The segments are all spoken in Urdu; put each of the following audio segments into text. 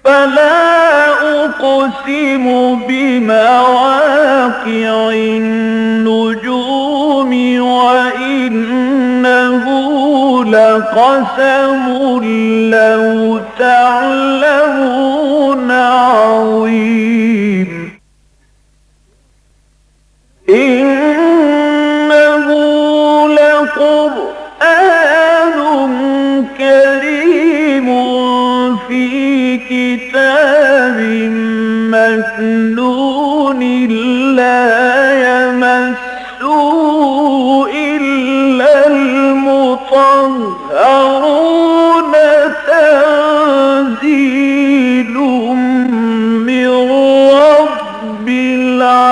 فلا أقسم بمواقع النجوم وإنه لقسم لو تعلمون عظيم إنه لقرآن كريم في كتاب مكنون لا يمسه إلا المطهرون تنزيل من رب العالمين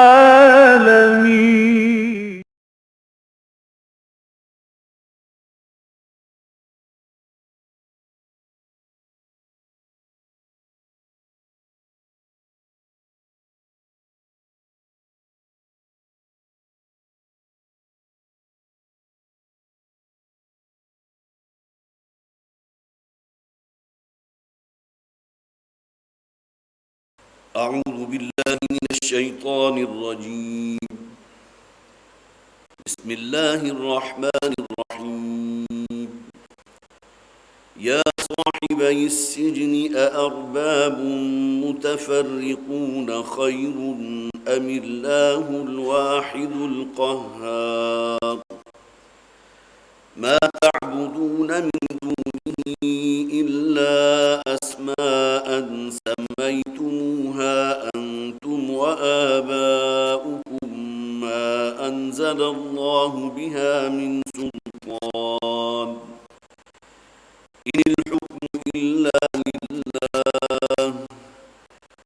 أعوذ بالله من الشيطان الرجيم. بسم الله الرحمن الرحيم. يا صاحبي السجن أأرباب متفرقون خير أم الله الواحد القهار ما تعبدون من دونه إلا أسماء سميتموها أنتم وآباؤكم ما أنزل الله بها من سلطان إن الحكم إلا لله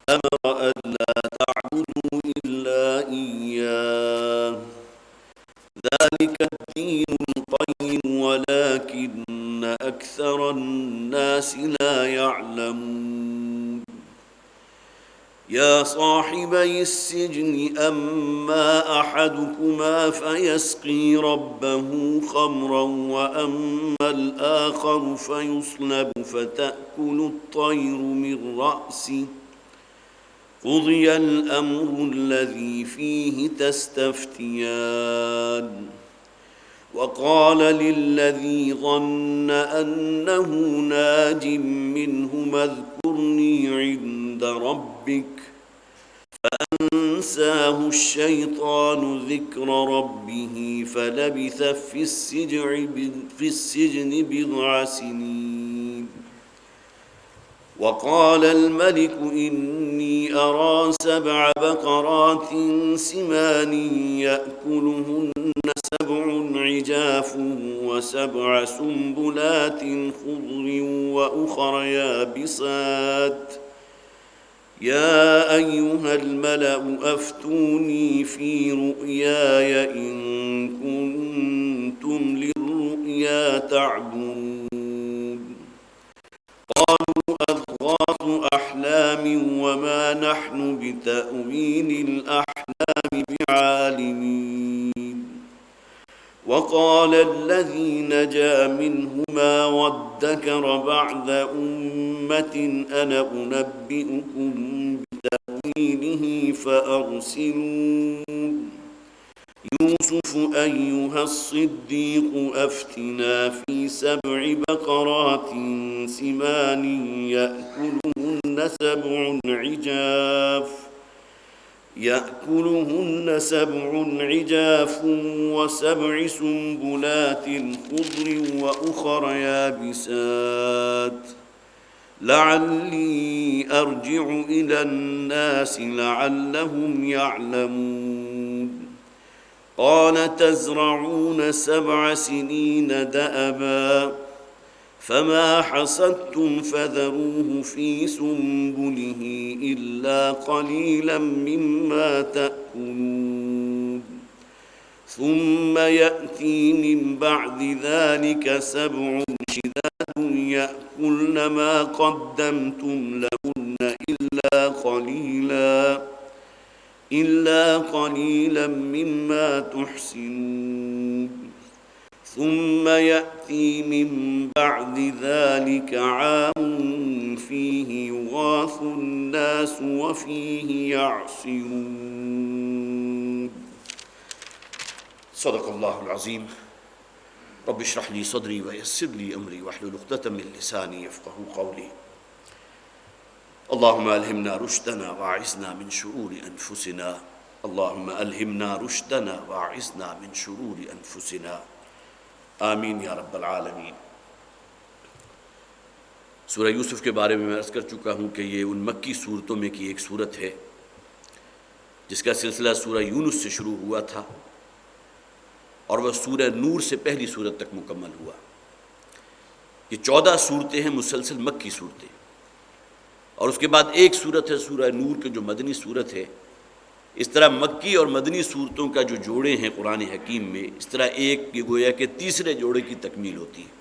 أمر ألا تعبدوا إلا إياه ذلك الدين القيم ولكن أكثر الناس لا يعلمون. يا صاحبي السجن أما أحدكما فيسقي ربه خمرا وأما الآخر فيصلب فتأكل الطير من رأسه قضي الأمر الذي فيه تستفتيان وقال للذي ظن أنه ناج منهما اذكرني عند ربك فأنساه الشيطان ذكر ربه فلبث في السجن بضع سنين. وقال الملك إني أرى 7 بقرات سمان يأكلهن 7 عجاف و7 سنبلات خضر وأخر يابسات يا أيها الملأ أفتوني في رؤياي إن كنتم للرؤيا تعبرون. قالوا أضغاث أحلام وما نحن بتأويل الأحلام بعالمين. وقال الذي نجا منهما وادكر بعد أمة أنا أنبئكم بتأويله فأرسلون. يوسف أيها الصديق أفتنا في 7 بقرات سمان يأكلهن 7 عجاف و7 سنبلات خضر وأخر يابسات لعلي أرجع إلى الناس لعلهم يعلمون. قال تزرعون 7 سنين دأبا فما حصدتم فذروه في سنبله إلا قليلا مما تأكلون. ثم يأتي من بعد ذلك 7 شداد يأكلن ما قدمتم لهن إلا قليلا مما تحسنون. ثم يأتي من بعد ذلك عام فيه يغاث يخاف الناس وفيه يعصرون صدق اللہ العظیم رب اشرح لي صدری ويسر لي امری واحلل عقدۃ من لسانی یفقهوا قولی اللهم الہمنا رشدنا واعذنا من شرور انفسنا اللهم الہمنا رشدنا واعذنا من شرور انفسنا آمین یا رب العالمین۔ سورہ یوسف کے بارے میں عرض کر چکا ہوں کہ یہ ان مکی صورتوں میں کی ایک صورت ہے جس کا سلسلہ سورہ یونس سے شروع ہوا تھا اور وہ سورہ نور سے پہلی صورت تک مکمل ہوا۔ یہ 14 صورتیں ہیں مسلسل مکی صورتیں، اور اس کے بعد ایک صورت ہے سورہ نور کے جو مدنی صورت ہے۔ اس طرح مکی اور مدنی صورتوں کا جو جوڑے ہیں قرآن حکیم میں، اس طرح ایک یہ گویا کہ تیسرے جوڑے کی تکمیل ہوتی ہے۔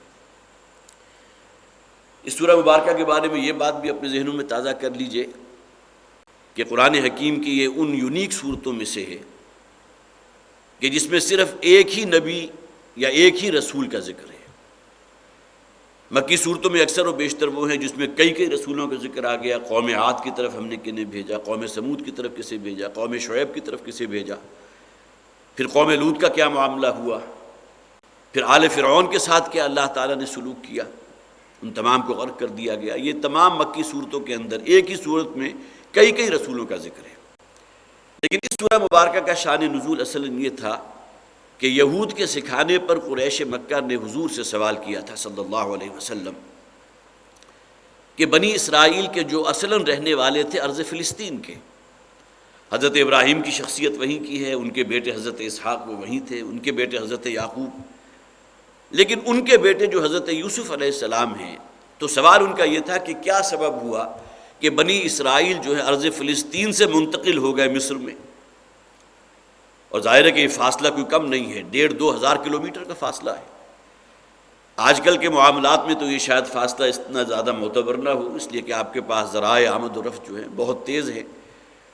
اس سورہ مبارکہ کے بارے میں یہ بات بھی اپنے ذہنوں میں تازہ کر لیجئے کہ قرآن حکیم کی یہ ان یونیک صورتوں میں سے ہے کہ جس میں صرف ایک ہی نبی یا ایک ہی رسول کا ذکر ہے۔ مکی صورتوں میں اکثر و بیشتر وہ ہیں جس میں کئی رسولوں کا ذکر آ گیا، قوم عاد کی طرف ہم نے کنہیں بھیجا، قوم سمود کی طرف کسے بھیجا، قوم شعیب کی طرف کسے بھیجا، پھر قوم لوط کا کیا معاملہ ہوا، پھر آل فرعون کے ساتھ کیا اللہ تعالیٰ نے سلوک کیا، ان تمام کو غرق کر دیا گیا۔ یہ تمام مکی صورتوں کے اندر ایک ہی صورت میں کئی رسولوں کا ذکر ہے۔ لیکن اس سورہ مبارکہ کا شان نزول اصل یہ تھا کہ یہود کے سکھانے پر قریش مکہ نے حضور سے سوال کیا تھا صلی اللہ علیہ وسلم کہ بنی اسرائیل کے جو اصلاً رہنے والے تھے ارض فلسطین کے، حضرت ابراہیم کی شخصیت وہیں کی ہے، ان کے بیٹے حضرت اسحاق وہ وہیں تھے، ان کے بیٹے حضرت یعقوب، لیکن ان کے بیٹے جو حضرت یوسف علیہ السلام ہیں، تو سوال ان کا یہ تھا کہ کیا سبب ہوا کہ بنی اسرائیل جو ہے ارض فلسطین سے منتقل ہو گئے مصر میں، اور ظاہر ہے کہ یہ فاصلہ کوئی کم نہیں ہے، 1,500-2 ہزار کلومیٹر کا فاصلہ ہے۔ آج کل کے معاملات میں تو یہ شاید فاصلہ اتنا زیادہ معتبر نہ ہو، اس لیے کہ آپ کے پاس ذرائع آمد و رفت جو ہیں بہت تیز ہے،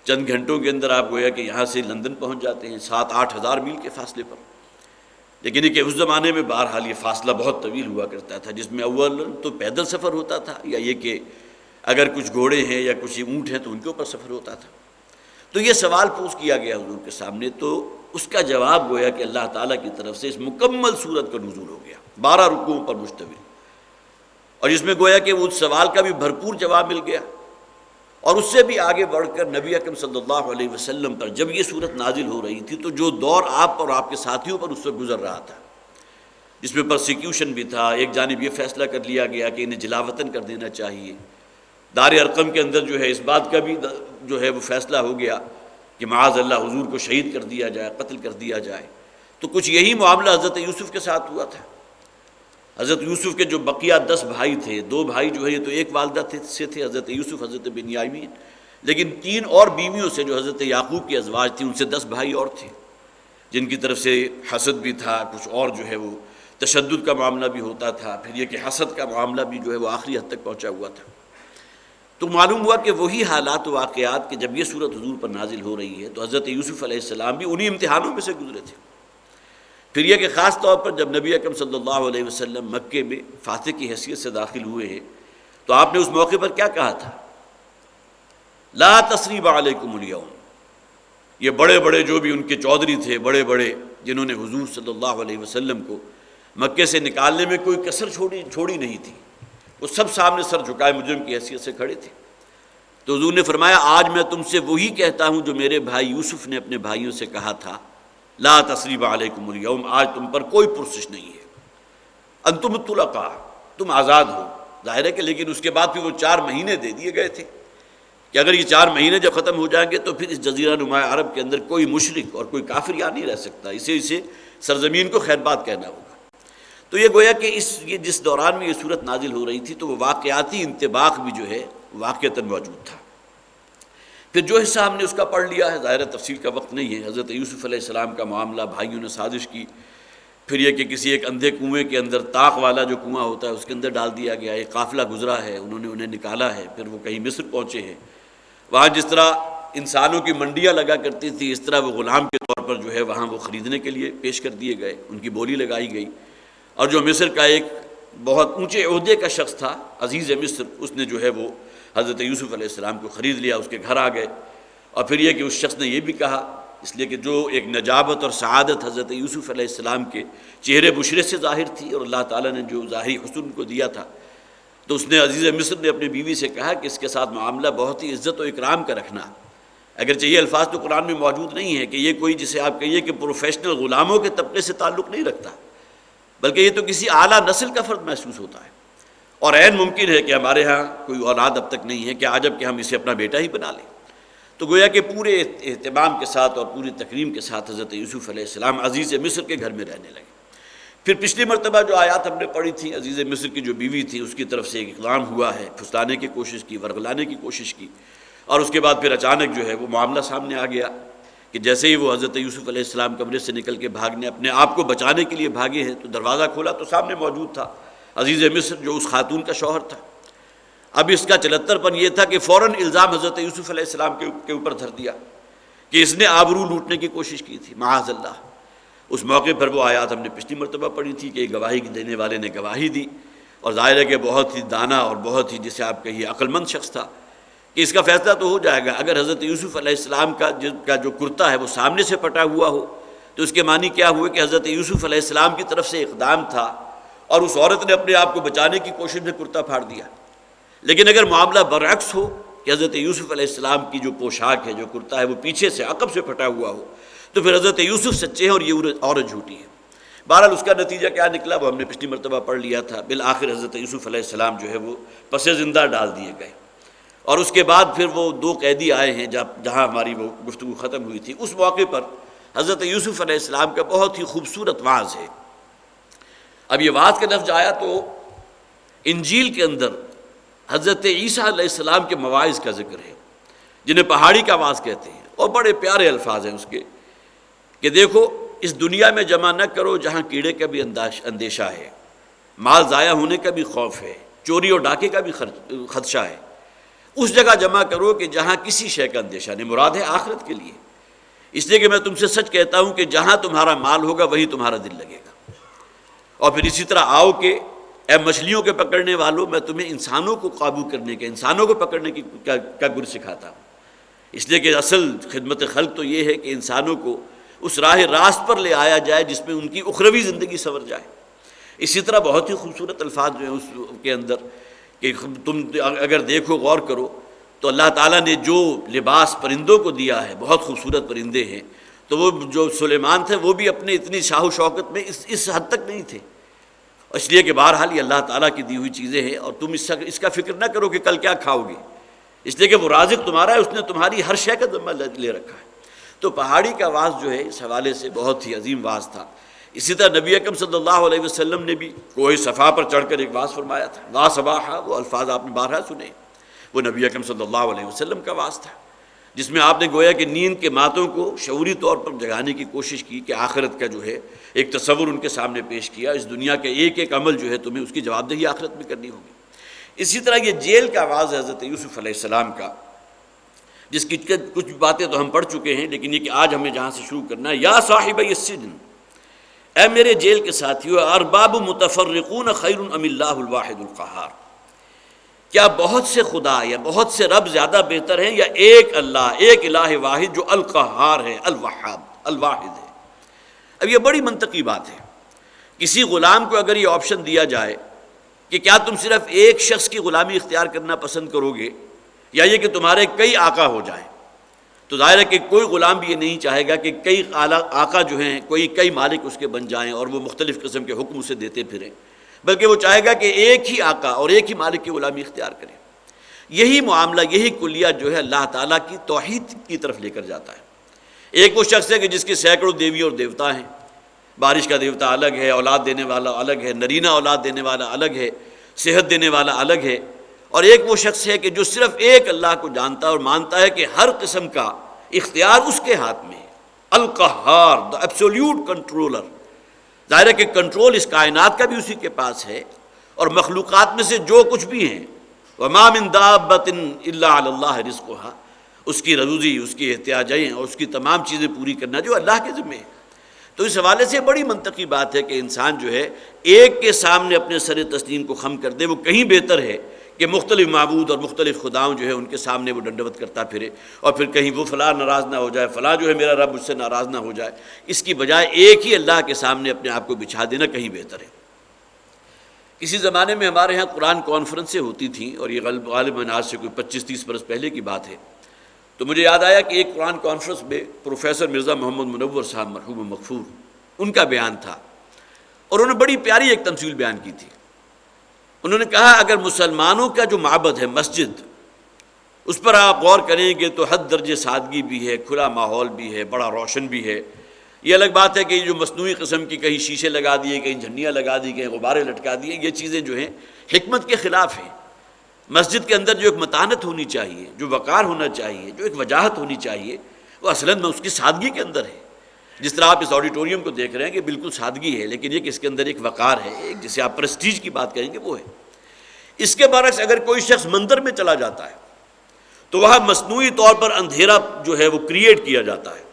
چند گھنٹوں کے اندر آپ گویا کہ یہاں سے لندن پہنچ جاتے ہیں 7-8 ہزار میل کے فاصلے پر۔ لیکن یہ کہ اس زمانے میں بہرحال یہ فاصلہ بہت طویل ہوا کرتا تھا، جس میں اول تو پیدل سفر ہوتا تھا، یا یہ کہ اگر کچھ گھوڑے ہیں یا کچھ اونٹ ہیں تو ان کے اوپر سفر ہوتا تھا۔ تو یہ سوال پوچھ کیا گیا حضور کے سامنے، تو اس کا جواب گویا کہ اللہ تعالیٰ کی طرف سے اس مکمل صورت کا نزول ہو گیا، 12 رکوعوں پر مشتمل، اور اس میں گویا کہ وہ سوال کا بھی بھرپور جواب مل گیا۔ اور اس سے بھی آگے بڑھ کر نبی اکرم صلی اللہ علیہ وسلم پر جب یہ صورت نازل ہو رہی تھی تو جو دور آپ اور آپ کے ساتھیوں پر اس وقت گزر رہا تھا، جس میں پرسیکیوشن بھی تھا، ایک جانب یہ فیصلہ کر لیا گیا کہ انہیں جلا وطن کر دینا چاہیے، دار ارقم کے اندر جو ہے اس بات کا بھی جو ہے وہ فیصلہ ہو گیا کہ معاذ اللہ حضور کو شہید کر دیا جائے، قتل کر دیا جائے۔ تو کچھ یہی معاملہ حضرت یوسف کے ساتھ ہوا تھا۔ حضرت یوسف کے جو بقیہ 10 بھائی تھے، 2 بھائی جو ہے یہ تو ایک والدہ سے تھے، حضرت یوسف، حضرت بنیامین، لیکن 3 اور بیویوں سے جو حضرت یعقوب کی ازواج تھیں ان سے 10 بھائی اور تھے، جن کی طرف سے حسد بھی تھا، کچھ اور جو ہے وہ تشدد کا معاملہ بھی ہوتا تھا، پھر یہ کہ حسد کا معاملہ بھی جو ہے وہ آخری حد تک پہنچا ہوا تھا۔ تو معلوم ہوا کہ وہی حالات و واقعات کہ جب یہ صورت حضور پر نازل ہو رہی ہے تو حضرت یوسف علیہ السلام بھی انہی امتحانوں میں سے گزرے تھے۔ پھر یہ کہ خاص طور پر جب نبی اکرم صلی اللہ علیہ وسلم مکے میں فاتح کی حیثیت سے داخل ہوئے ہیں تو آپ نے اس موقع پر کیا کہا تھا؟ لا تثریب علیکم الیوم۔ یہ بڑے بڑے جو بھی ان کے چودھری تھے، بڑے بڑے جنہوں نے حضور صلی اللہ علیہ وسلم کو مکے سے نکالنے میں کوئی کسر چھوڑی نہیں تھی، وہ سب سامنے سر جھکائے مجرم کی حیثیت سے کھڑے تھے۔ تو حضور نے فرمایا آج میں تم سے وہی کہتا ہوں جو میرے بھائی یوسف نے اپنے بھائیوں سے کہا تھا، لا تثریب علیکم الیوم، آج تم پر کوئی پرسش نہیں ہے، انتم الطلقاء، تم آزاد ہو۔ ظاہر ہے کہ لیکن اس کے بعد پھر وہ 4 مہینے دے دیے گئے تھے کہ اگر یہ 4 مہینے جب ختم ہو جائیں گے تو پھر اس جزیرہ نما عرب کے اندر کوئی مشرک اور کوئی کافر یہاں نہیں رہ سکتا، اسے سرزمین کو خیر بات کہنا ہوگا۔ تو یہ گویا کہ یہ جس دوران میں یہ صورت نازل ہو رہی تھی تو وہ واقعاتی انطباق بھی جو ہے واقعتاً موجود تھا۔ پھر جو حصہ ہم نے اس کا پڑھ لیا ہے، ظاہر تفصیل کا وقت نہیں ہے، حضرت یوسف علیہ السلام کا معاملہ، بھائیوں نے سازش کی، پھر یہ کہ کسی ایک اندھے کنویں کے اندر، طاق والا جو کنواں ہوتا ہے اس کے اندر ڈال دیا گیا، ایک قافلہ گزرا ہے، انہیں نکالا ہے، پھر وہ کہیں مصر پہنچے ہیں، وہاں جس طرح انسانوں کی منڈیاں لگا کرتی تھی اس طرح وہ غلام کے طور پر جو ہے وہاں وہ خریدنے کے لیے پیش کر دیے گئے، ان کی بولی لگائی گئی، اور جو مصر کا ایک بہت اونچے عہدے کا شخص تھا، عزیز مصر، اس نے جو ہے وہ حضرت یوسف علیہ السلام کو خرید لیا، اس کے گھر آ گئے۔ اور پھر یہ کہ اس شخص نے یہ بھی کہا، اس لیے کہ جو ایک نجابت اور سعادت حضرت یوسف علیہ السلام کے چہرے بشرے سے ظاہر تھی، اور اللہ تعالیٰ نے جو ظاہری حسن کو دیا تھا، تو اس نے عزیز مصر نے اپنی بیوی سے کہا کہ اس کے ساتھ معاملہ بہت ہی عزت و اکرام کا رکھنا۔ اگرچہ یہ الفاظ تو قرآن میں موجود نہیں ہے کہ یہ کوئی جسے آپ کہیے کہ پروفیشنل غلاموں کے طبقے سے تعلق نہیں رکھتا، بلکہ یہ تو کسی اعلیٰ نسل کا فرد محسوس ہوتا ہے۔ اور عین ممکن ہے کہ ہمارے ہاں کوئی اولاد اب تک نہیں ہے، کہ عجب کہ ہم اسے اپنا بیٹا ہی بنا لیں۔ تو گویا کہ پورے اہتمام کے ساتھ اور پوری تکریم کے ساتھ حضرت یوسف علیہ السلام عزیز مصر کے گھر میں رہنے لگے۔ پھر پچھلی مرتبہ جو آیات ہم نے پڑھی تھی، عزیز مصر کی جو بیوی تھی اس کی طرف سے ایک اقدام ہوا ہے، پھسلانے کی کوشش کی، ورغلانے کی کوشش کی، اور اس کے بعد پھر اچانک جو ہے وہ معاملہ سامنے آ گیا کہ جیسے ہی وہ حضرت یوسف علیہ السلام کمرے سے نکل کے بھاگنے اپنے آپ کو بچانے کے لیے بھاگے ہیں، تو دروازہ کھولا تو سامنے موجود تھا عزیز مصر، جو اس خاتون کا شوہر تھا۔ اب اس کا چلتر پن یہ تھا کہ فوراً الزام حضرت یوسف علیہ السلام کے اوپر دھر دیا کہ اس نے آبرو لوٹنے کی کوشش کی تھی، معاذ اللہ۔ اس موقع پر وہ آیات ہم نے پچھلی مرتبہ پڑھی تھی کہ گواہی دینے والے نے گواہی دی، اور ظاہر ہے کہ بہت ہی دانا اور بہت ہی جسے آپ کہیے عقل مند شخص تھا کہ اس کا فیصلہ تو ہو جائے گا، اگر حضرت یوسف علیہ السلام کا جو کرتا ہے وہ سامنے سے پھٹا ہوا ہو تو اس کے معنی کیا ہوئے کہ حضرت یوسف علیہ السلام کی طرف سے اقدام تھا اور اس عورت نے اپنے آپ کو بچانے کی کوشش میں کرتا پھاڑ دیا۔ لیکن اگر معاملہ برعکس ہو کہ حضرت یوسف علیہ السلام کی جو پوشاک ہے، جو کرتا ہے، وہ پیچھے سے عقب سے پھٹا ہوا ہو، تو پھر حضرت یوسف سچے ہیں اور یہ عورت جھوٹی ہے۔ بہرحال اس کا نتیجہ کیا نکلا وہ ہم نے پچھلی مرتبہ پڑھ لیا تھا۔ بالآخر حضرت یوسف علیہ السلام جو ہے وہ پس زندہ ڈال دیے گئے، اور اس کے بعد پھر وہ 2 قیدی آئے ہیں جہاں ہماری وہ گفتگو ختم ہوئی تھی۔ اس موقع پر حضرت یوسف علیہ السلام کا بہت ہی خوبصورت وعظ ہے۔ اب یہ وعظ کا لفظ آیا تو انجیل کے اندر حضرت عیسیٰ علیہ السلام کے مواعظ کا ذکر ہے، جنہیں پہاڑی کا وعظ کہتے ہیں، اور بڑے پیارے الفاظ ہیں اس کے کہ دیکھو اس دنیا میں جمع نہ کرو جہاں کیڑے کا بھی اندیشہ ہے، مال ضائع ہونے کا بھی خوف ہے، چوری اور ڈاکے کا بھی خدشہ ہے۔ اس جگہ جمع کرو کہ جہاں کسی شے کا اندیشہ نہیں، مراد ہے آخرت کے لیے۔ اس لیے کہ میں تم سے سچ کہتا ہوں کہ جہاں تمہارا مال ہوگا وہی تمہارا دل لگے گا۔ اور پھر اسی طرح آؤ کہ اے مچھلیوں کے پکڑنے والوں، میں تمہیں انسانوں کو قابو کرنے کے، انسانوں کو پکڑنے کی کا گر سکھاتا ہوں۔ اس لیے کہ اصل خدمت خلق تو یہ ہے کہ انسانوں کو اس راہ راست پر لے آیا جائے جس میں ان کی اخروی زندگی سنور جائے۔ اسی طرح بہت ہی خوبصورت الفاظ جو ہیں اس کے اندر کہ تم اگر دیکھو، غور کرو، تو اللہ تعالیٰ نے جو لباس پرندوں کو دیا ہے، بہت خوبصورت پرندے ہیں، تو وہ جو سلیمان تھے وہ بھی اپنے اتنی شاہ و شوکت میں اس حد تک نہیں تھے، اس لیے کہ بہرحال یہ اللہ تعالیٰ کی دی ہوئی چیزیں ہیں، اور تم اس کا فکر نہ کرو کہ کل کیا کھاؤ گے، اس لیے کہ وہ رازق تمہارا ہے، اس نے تمہاری ہر شے کا ذمہ لے رکھا ہے۔ تو پہاڑی کا واعظ جو ہے اس حوالے سے بہت ہی عظیم واعظ تھا۔ اسی طرح نبی اکرم صلی اللہ علیہ وسلم نے بھی کوہ صفا پر چڑھ کر ایک واعظ فرمایا تھا، لا صباحا، وہ الفاظ آپ نے بارہا سنے، وہ نبی اکرم صلی اللہ علیہ وسلم کا واعظ تھا، جس میں آپ نے گویا کہ نیند کے ماتوں کو شعوری طور پر جگانے کی کوشش کی کہ آخرت کا جو ہے ایک تصور ان کے سامنے پیش کیا، اس دنیا کے ایک ایک عمل جو ہے تمہیں اس کی جواب دہی آخرت میں کرنی ہوگی۔ اسی طرح یہ جیل کا واعظ ہے حضرت یوسف علیہ السلام کا، جس کی کچھ باتیں تو ہم پڑھ چکے ہیں، لیکن یہ کہ آج ہمیں جہاں سے شروع کرنا ہے، یا صاحب السجن، اے میرے جیل کے ساتھیو، ارباب متفرقون خیر ام اللہ الواحد القہار، کیا بہت سے خدا یا بہت سے رب زیادہ بہتر ہیں یا ایک اللہ، ایک الہ واحد جو القہار ہے، الوہاب، الواحد ہے۔ اب یہ بڑی منطقی بات ہے، کسی غلام کو اگر یہ آپشن دیا جائے کہ کیا تم صرف ایک شخص کی غلامی اختیار کرنا پسند کرو گے یا یہ کہ تمہارے کئی آقا ہو جائیں، تو ظاہر ہے کہ کوئی غلام بھی یہ نہیں چاہے گا کہ کئی آقا جو ہیں، کئی مالک اس کے بن جائیں اور وہ مختلف قسم کے حکم اسے دیتے پھریں، بلکہ وہ چاہے گا کہ ایک ہی آقا اور ایک ہی مالک کی غلامی اختیار کرے۔ یہی معاملہ، یہی کلیہ جو ہے اللہ تعالیٰ کی توحید کی طرف لے کر جاتا ہے۔ ایک وہ شخص ہے کہ جس کے سینکڑوں دیوی اور دیوتا ہیں، بارش کا دیوتا الگ ہے، اولاد دینے والا الگ ہے، نرینہ اولاد دینے والا الگ ہے، صحت دینے والا الگ ہے، اور ایک وہ شخص ہے کہ جو صرف ایک اللہ کو جانتا ہے اور مانتا ہے کہ ہر قسم کا اختیار اس کے ہاتھ میں ہے، القہار، دا ایبسولوٹ کنٹرولر۔ ظاہر ہے کہ کنٹرول اس کائنات کا بھی اسی کے پاس ہے، اور مخلوقات میں سے جو کچھ بھی ہیں، وما من دابۃ الا علی اللہ رزقها، اس کی روزی، اس کی احتیاجیں اور اس کی تمام چیزیں پوری کرنا جو اللہ کے ذمہ ہے۔ تو اس حوالے سے بڑی منطقی بات ہے کہ انسان جو ہے ایک کے سامنے اپنے سر تسلیم کو خم کر دے، وہ کہیں بہتر ہے کہ مختلف معبود اور مختلف خداؤں جو ہے ان کے سامنے وہ ڈنڈوت کرتا پھرے، اور پھر کہیں وہ فلاں ناراض نہ ہو جائے، فلاں جو ہے میرا رب مجھ سے ناراض نہ ہو جائے، اس کی بجائے ایک ہی اللہ کے سامنے اپنے آپ کو بچھا دینا کہیں بہتر ہے۔ کسی زمانے میں ہمارے ہاں قرآن کانفرنسیں ہوتی تھیں، اور یہ غالباً آج سے کوئی 25-30 برس پہلے کی بات ہے، تو مجھے یاد آیا کہ ایک قرآن کانفرنس میں پروفیسر مرزا محمد منور صاحب مرحوم مغفور، ان کا بیان تھا، اور انہوں نے بڑی پیاری ایک تمثیل بیان کی تھی۔ انہوں نے کہا اگر مسلمانوں کا جو معبد ہے مسجد، اس پر آپ غور کریں گے تو حد درجے سادگی بھی ہے، کھلا ماحول بھی ہے، بڑا روشن بھی ہے۔ یہ الگ بات ہے کہ جو مصنوعی قسم کی کہیں شیشے لگا دیے، کہیں جھنڈیاں لگا دی، کہیں غبارے لٹکا دیے، یہ چیزیں جو ہیں حکمت کے خلاف ہیں۔ مسجد کے اندر جو ایک متانت ہونی چاہیے، جو وقار ہونا چاہیے، جو ایک وجاہت ہونی چاہیے، وہ اصلاً میں اس کی سادگی کے اندر ہے۔ جس طرح آپ اس آڈیٹوریم کو دیکھ رہے ہیں کہ بالکل سادگی ہے، لیکن یہ کہ اس کے اندر ایک وقار ہے، ایک جسے آپ پریسٹیج کی بات کہیں گے وہ ہے۔ اس کے برعکس اگر کوئی شخص مندر میں چلا جاتا ہے تو وہاں مصنوعی طور پر اندھیرا جو ہے وہ کریٹ کیا جاتا ہے،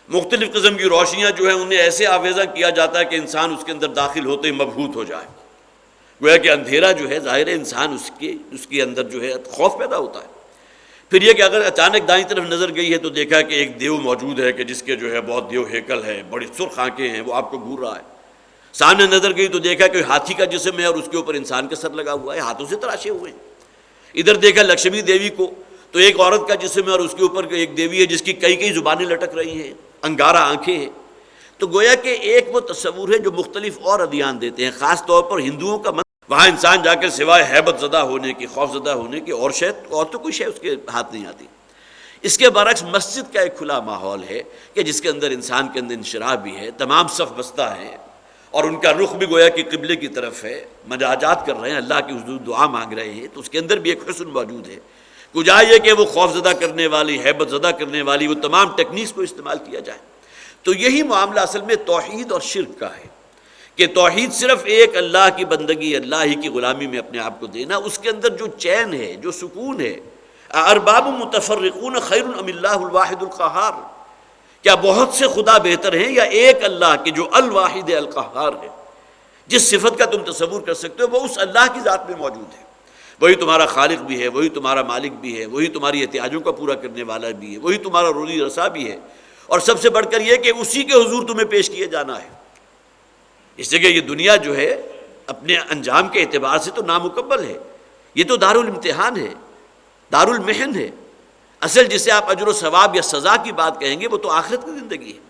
مختلف قسم کی روشنیاں جو ہیں انہیں ایسے آویزاں کیا جاتا ہے کہ انسان اس کے اندر داخل ہوتے ہی مبہوت ہو جائے۔ گویا کہ اندھیرا جو ہے ظاہر ہے انسان اس کے اندر جو ہے خوف پیدا ہوتا ہے۔ پھر یہ کہ اگر اچانک دائیں طرف نظر گئی ہے تو دیکھا کہ ایک دیو موجود ہے کہ جس کے جو ہے بہت دیو ہیکل ہے، بڑی سرخ آنکھیں ہیں، وہ آپ کو گھور رہا ہے۔ سامنے نظر گئی تو دیکھا کہ ہاتھی کا جسم ہے اور اس کے اوپر انسان کا سر لگا ہوا ہے، ہاتھوں سے تراشے ہوئے ہیں۔ ادھر دیکھا لکشمی دیوی کو تو ایک عورت کا جسم ہے اور اس کے اوپر ایک دیوی ہے جس کی کئی زبانیں لٹک رہی ہیں، انگارہ آنکھیں ہیں۔ تو گویا کہ ایک وہ تصور ہے جو مختلف اور ادیان دیتے ہیں، خاص طور پر ہندوؤں کا وہاں انسان جا کے سوائے ہیبت زدہ ہونے کی، خوف زدہ ہونے کی، اور تو کوئی شے اس کے ہاتھ نہیں آتی۔ اس کے برعکس مسجد کا ایک کھلا ماحول ہے کہ جس کے اندر انسان کے اندر انشراح بھی ہے، تمام صف بستہ ہیں اور ان کا رخ بھی گویا کہ قبلے کی طرف ہے، مناجات کر رہے ہیں، اللہ کی حضور دعا مانگ رہے ہیں، تو اس کے اندر بھی ایک حسن موجود ہے۔ کجا یہ کہ وہ خوف زدہ کرنے والی، ہیبت زدہ کرنے والی وہ تمام ٹیکنیکس کو استعمال کیا جائے۔ تو یہی معاملہ اصل میں توحید اور شرک کا ہے کہ توحید صرف ایک اللہ کی بندگی، اللہ ہی کی غلامی میں اپنے آپ کو دینا، اس کے اندر جو چین ہے، جو سکون ہے۔ ارباب متفرقون خیر ام اللہ الواحد القہار، کیا بہت سے خدا بہتر ہیں یا ایک اللہ کہ جو الواحد القہار ہے؟ جس صفت کا تم تصور کر سکتے ہو وہ اس اللہ کی ذات میں موجود ہے۔ وہی تمہارا خالق بھی ہے، وہی تمہارا مالک بھی ہے، وہی تمہاری احتیاجوں کا پورا کرنے والا بھی ہے، وہی تمہارا روزی رسا بھی ہے، اور سب سے بڑھ کر یہ کہ اسی کے حضور تمہیں پیش کیے جانا ہے۔ اس لیے کہ یہ دنیا جو ہے اپنے انجام کے اعتبار سے تو نامکمل ہے، یہ تو دارالامتحان ہے، دارالمحن ہے۔ اصل جسے آپ اجر و ثواب یا سزا کی بات کہیں گے وہ تو آخرت کی زندگی ہے۔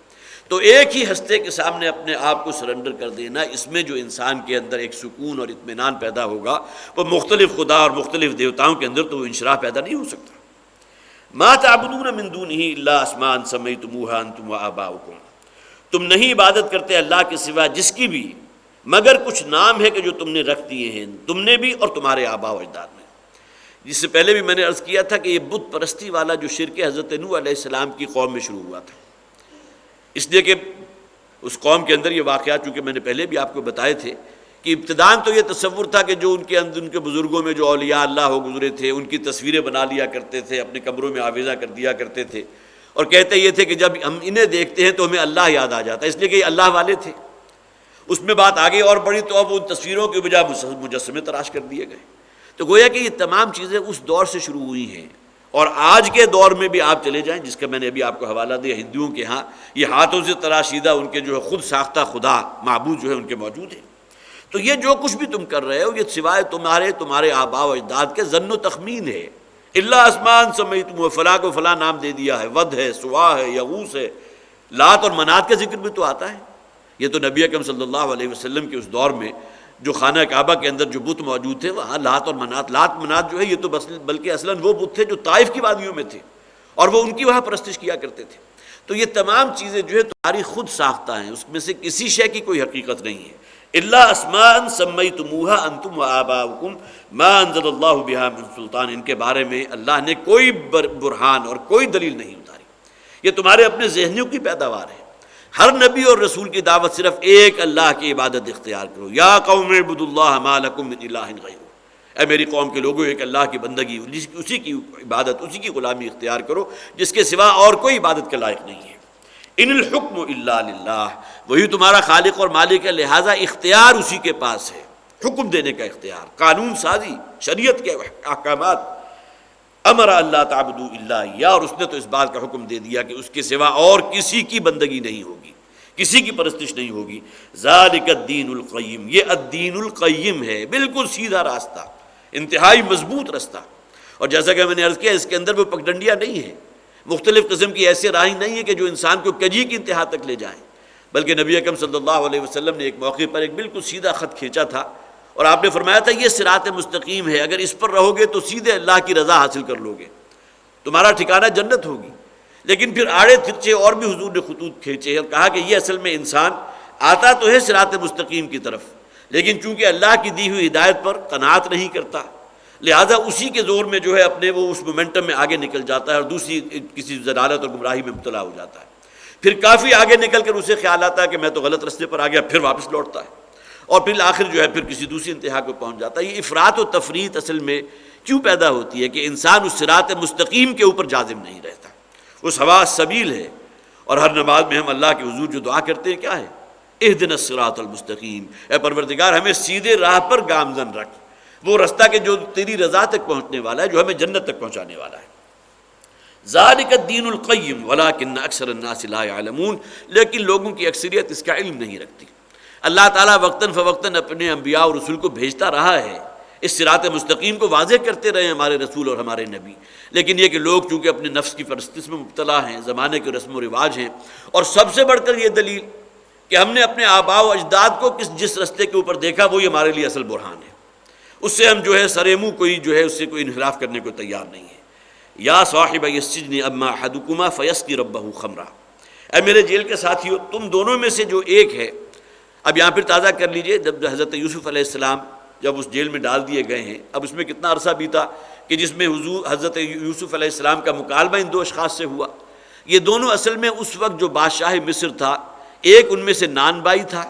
تو ایک ہی ہستے کے سامنے اپنے آپ کو سرنڈر کر دینا، اس میں جو انسان کے اندر ایک سکون اور اطمینان پیدا ہوگا، وہ مختلف خدا اور مختلف دیوتاؤں کے اندر تو وہ انشراح پیدا نہیں ہو سکتا۔ ما تعبدون من دونہ الا اسماء سمیتموها انتم وآباؤکم، تم نہیں عبادت کرتے اللہ کے سوا جس کی بھی مگر کچھ نام ہے کہ جو تم نے رکھ دیے ہیں، تم نے بھی اور تمہارے آباء و اجداد نے۔ جس سے پہلے بھی میں نے عرض کیا تھا کہ یہ بت پرستی والا جو شرک حضرت نوح علیہ السلام کی قوم میں شروع ہوا تھا، اس لیے کہ اس قوم کے اندر یہ واقعات چونکہ میں نے پہلے بھی آپ کو بتائے تھے کہ ابتداً تو یہ تصور تھا کہ جو ان کے اندر ان کے بزرگوں میں جو اولیاء اللہ ہو گزرے تھے ان کی تصویریں بنا لیا کرتے تھے، اپنے قبروں میں آویزاں کر دیا کرتے تھے، اور کہتے یہ تھے کہ جب ہم انہیں دیکھتے ہیں تو ہمیں اللہ یاد آ جاتا ہے، اس لیے کہ یہ اللہ والے تھے۔ اس میں بات آگے اور بڑی تو اب ان تصویروں کے بجائے مجسمے تراش کر دیے گئے۔ تو گویا کہ یہ تمام چیزیں اس دور سے شروع ہوئی ہیں، اور آج کے دور میں بھی آپ چلے جائیں، جس کا میں نے ابھی آپ کو حوالہ دیا، ہندوؤں کے ہاں یہ ہاتھوں سے تراشیدہ ان کے جو ہے خود ساختہ خدا معبود جو ہے ان کے موجود ہیں۔ تو یہ جو کچھ بھی تم کر رہے ہو یہ سوائے تمہارے آباء و اجداد کے ظن و تخمین ہے۔ اللہ اسمان سمیتم، فلاں کو فلاں نام دے دیا ہے، ود ہے، سوا ہے، یغوث ہے، لات اور منات کا ذکر بھی تو آتا ہے۔ یہ تو نبی اکرم صلی اللہ علیہ وسلم کے اس دور میں جو خانہ کعبہ کے اندر جو بت موجود تھے وہاں لات اور منات جو ہے یہ تو بلکہ اصلاً وہ بت تھے جو طائف کی وادیوں میں تھے اور وہ ان کی وہاں پرستش کیا کرتے تھے۔ تو یہ تمام چیزیں جو ہے تمہاری خود ساختہ ہیں، اس میں سے کسی شے کی کوئی حقیقت نہیں ہے۔ الا اسماء سمیتموها انتم وآباؤکم ما انزل اللہ بها من سلطان، ان کے بارے میں اللہ نے کوئی برہان اور کوئی دلیل نہیں اتاری، یہ تمہارے اپنے ذہنیوں کی پیداوار ہے۔ ہر نبی اور رسول کی دعوت صرف ایک اللہ کی عبادت اختیار کرو، یا قوم اعبدوا اللہ ما لکم من الہ غیرہ، اے میری قوم کے لوگوں ایک اللہ کی بندگی، اسی کی عبادت، اسی کی غلامی اختیار کرو جس کے سوا اور کوئی عبادت کے لائق نہیں ہے۔ ان الحکم الا للہ، وہی تمہارا خالق اور مالک ہے، لہٰذا اختیار اسی کے پاس ہے، حکم دینے کا اختیار، قانون سازی، شریعت کے احکامات۔ امر اللہ تعبدوا الا اياه، اور اس نے تو اس بات کا حکم دے دیا کہ اس کے سوا اور کسی کی بندگی نہیں ہوگی، کسی کی پرستش نہیں ہوگی۔ ذالک الدین القیم، یہ الدین القیم ہے، بالکل سیدھا راستہ، انتہائی مضبوط راستہ۔ اور جیسا کہ میں نے عرض کیا، اس کے اندر وہ پگڈنڈیاں نہیں ہیں، مختلف قسم کی ایسے راہیں نہیں ہیں کہ جو انسان کو کجی کی انتہا تک لے جائیں، بلکہ نبی اکرم صلی اللہ علیہ وسلم نے ایک موقع پر ایک بالکل سیدھا خط کھینچا تھا، اور آپ نے فرمایا تھا یہ صراط مستقیم ہے، اگر اس پر رہو گے تو سیدھے اللہ کی رضا حاصل کر لو گے، تمہارا ٹھکانہ جنت ہوگی۔ لیکن پھر آڑے ترچے اور بھی حضور نے خطوط کھینچے اور کہا کہ یہ اصل میں انسان آتا تو ہے صراط مستقیم کی طرف، لیکن چونکہ اللہ کی دی ہوئی ہدایت پر قناعت نہیں کرتا، لہذا اسی کے زور میں جو ہے اپنے وہ اس مومنٹم میں آگے نکل جاتا ہے اور دوسری کسی ضلالت اور گمراہی میں مبتلا ہو جاتا ہے۔ پھر کافی آگے نکل کر اسے خیال آتا ہے کہ میں تو غلط رستے پر آ گیا، پھر واپس لوٹتا ہے، اور پھر آخر جو ہے پھر کسی دوسری انتہا کو پہنچ جاتا ہے۔ یہ افراط و تفریط اصل میں کیوں پیدا ہوتی ہے کہ انسان اس صراط مستقیم کے اوپر جازم نہیں رہتا، وہ سوا سبیل ہے۔ اور ہر نماز میں ہم اللہ کے حضور جو دعا کرتے ہیں کیا ہے؟ اہدنا الصراط المستقیم، اے پروردگار ہمیں سیدھے راہ پر گامزن رکھ، وہ رستہ کہ جو تیری رضا تک پہنچنے والا ہے، جو ہمیں جنت تک پہنچانے والا ہے۔ ذالک الدین القیم ولکن اکثر الناس لا یعلمون، لیکن لوگوں کی اکثریت اس کا علم نہیں رکھتی۔ اللہ تعالیٰ وقتاً فوقتاً اپنے انبیاء اور رسول کو بھیجتا رہا ہے، اس صراط مستقیم کو واضح کرتے رہے ہمارے رسول اور ہمارے نبی، لیکن یہ کہ لوگ چونکہ اپنے نفس کی پرستش میں مبتلا ہیں، زمانے کے رسم و رواج ہیں، اور سب سے بڑھ کر یہ دلیل کہ ہم نے اپنے آباء و اجداد کو جس رستے کے اوپر دیکھا وہی ہمارے لیے اصل برہان ہے، اس سے ہم جو ہے سرے منہ کوئی جو ہے اس سے کوئی انحراف کرنے کو تیار نہیں ہے۔ یا صاحبی السجن اما احدکما فیسقی ربہ خمرا، اے میرے جیل کے ساتھیو، تم دونوں میں سے جو ایک ہے، اب یہاں پھر تازہ کر لیجئے، جب حضرت یوسف علیہ السلام جب اس جیل میں ڈال دیے گئے ہیں، اب اس میں کتنا عرصہ بیتا کہ جس میں حضرت یوسف علیہ السلام کا مکالمہ ان دو اشخاص سے ہوا۔ یہ دونوں اصل میں اس وقت جو بادشاہ مصر تھا، ایک ان میں سے نان بائی تھا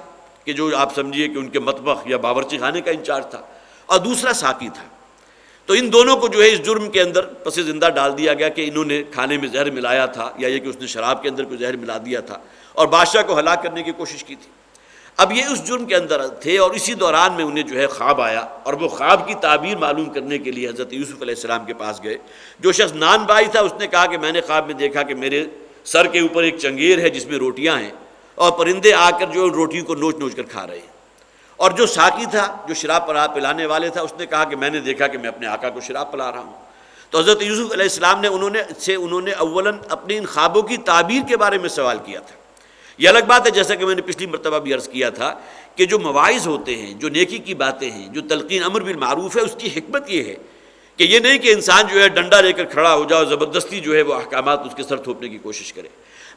کہ جو آپ سمجھیے کہ ان کے مطبخ یا باورچی خانے کا انچارج تھا، اور دوسرا ساقی تھا۔ تو ان دونوں کو جو ہے اس جرم کے اندر پس زندہ ڈال دیا گیا کہ انہوں نے کھانے میں زہر ملایا تھا، یا یہ کہ اس نے شراب کے اندر کوئی زہر ملا دیا تھا اور بادشاہ کو ہلاک کرنے کی کوشش کی تھی۔ اب یہ اس جرم کے اندر تھے، اور اسی دوران میں انہیں جو ہے خواب آیا، اور وہ خواب کی تعبیر معلوم کرنے کے لیے حضرت یوسف علیہ السلام کے پاس گئے۔ جو شخص نان بائی تھا اس نے کہا کہ میں نے خواب میں دیکھا کہ میرے سر کے اوپر ایک چنگیر ہے جس میں روٹیاں ہیں، اور پرندے آ کر جو روٹیوں کو نوچ نوچ کر کھا رہے ہیں۔ اور جو ساقی تھا، جو شراب پلانے والے تھا، اس نے کہا کہ میں نے دیکھا کہ میں اپنے آقا کو شراب پلا رہا ہوں۔ تو حضرت یوسف علیہ السلام نے انہوں نے اولاً اپنی ان خوابوں کی تعبیر کے بارے میں سوال کیا تھا۔ یہ الگ بات ہے، جیسا کہ میں نے پچھلی مرتبہ بھی عرض کیا تھا کہ جو مواعظ ہوتے ہیں، جو نیکی کی باتیں ہیں، جو تلقین امر بالمعروف ہے، اس کی حکمت یہ ہے کہ یہ نہیں کہ انسان جو ہے ڈنڈا لے کر کھڑا ہو جائے اور زبردستی جو ہے وہ احکامات اس کے سر تھوپنے کی کوشش کرے،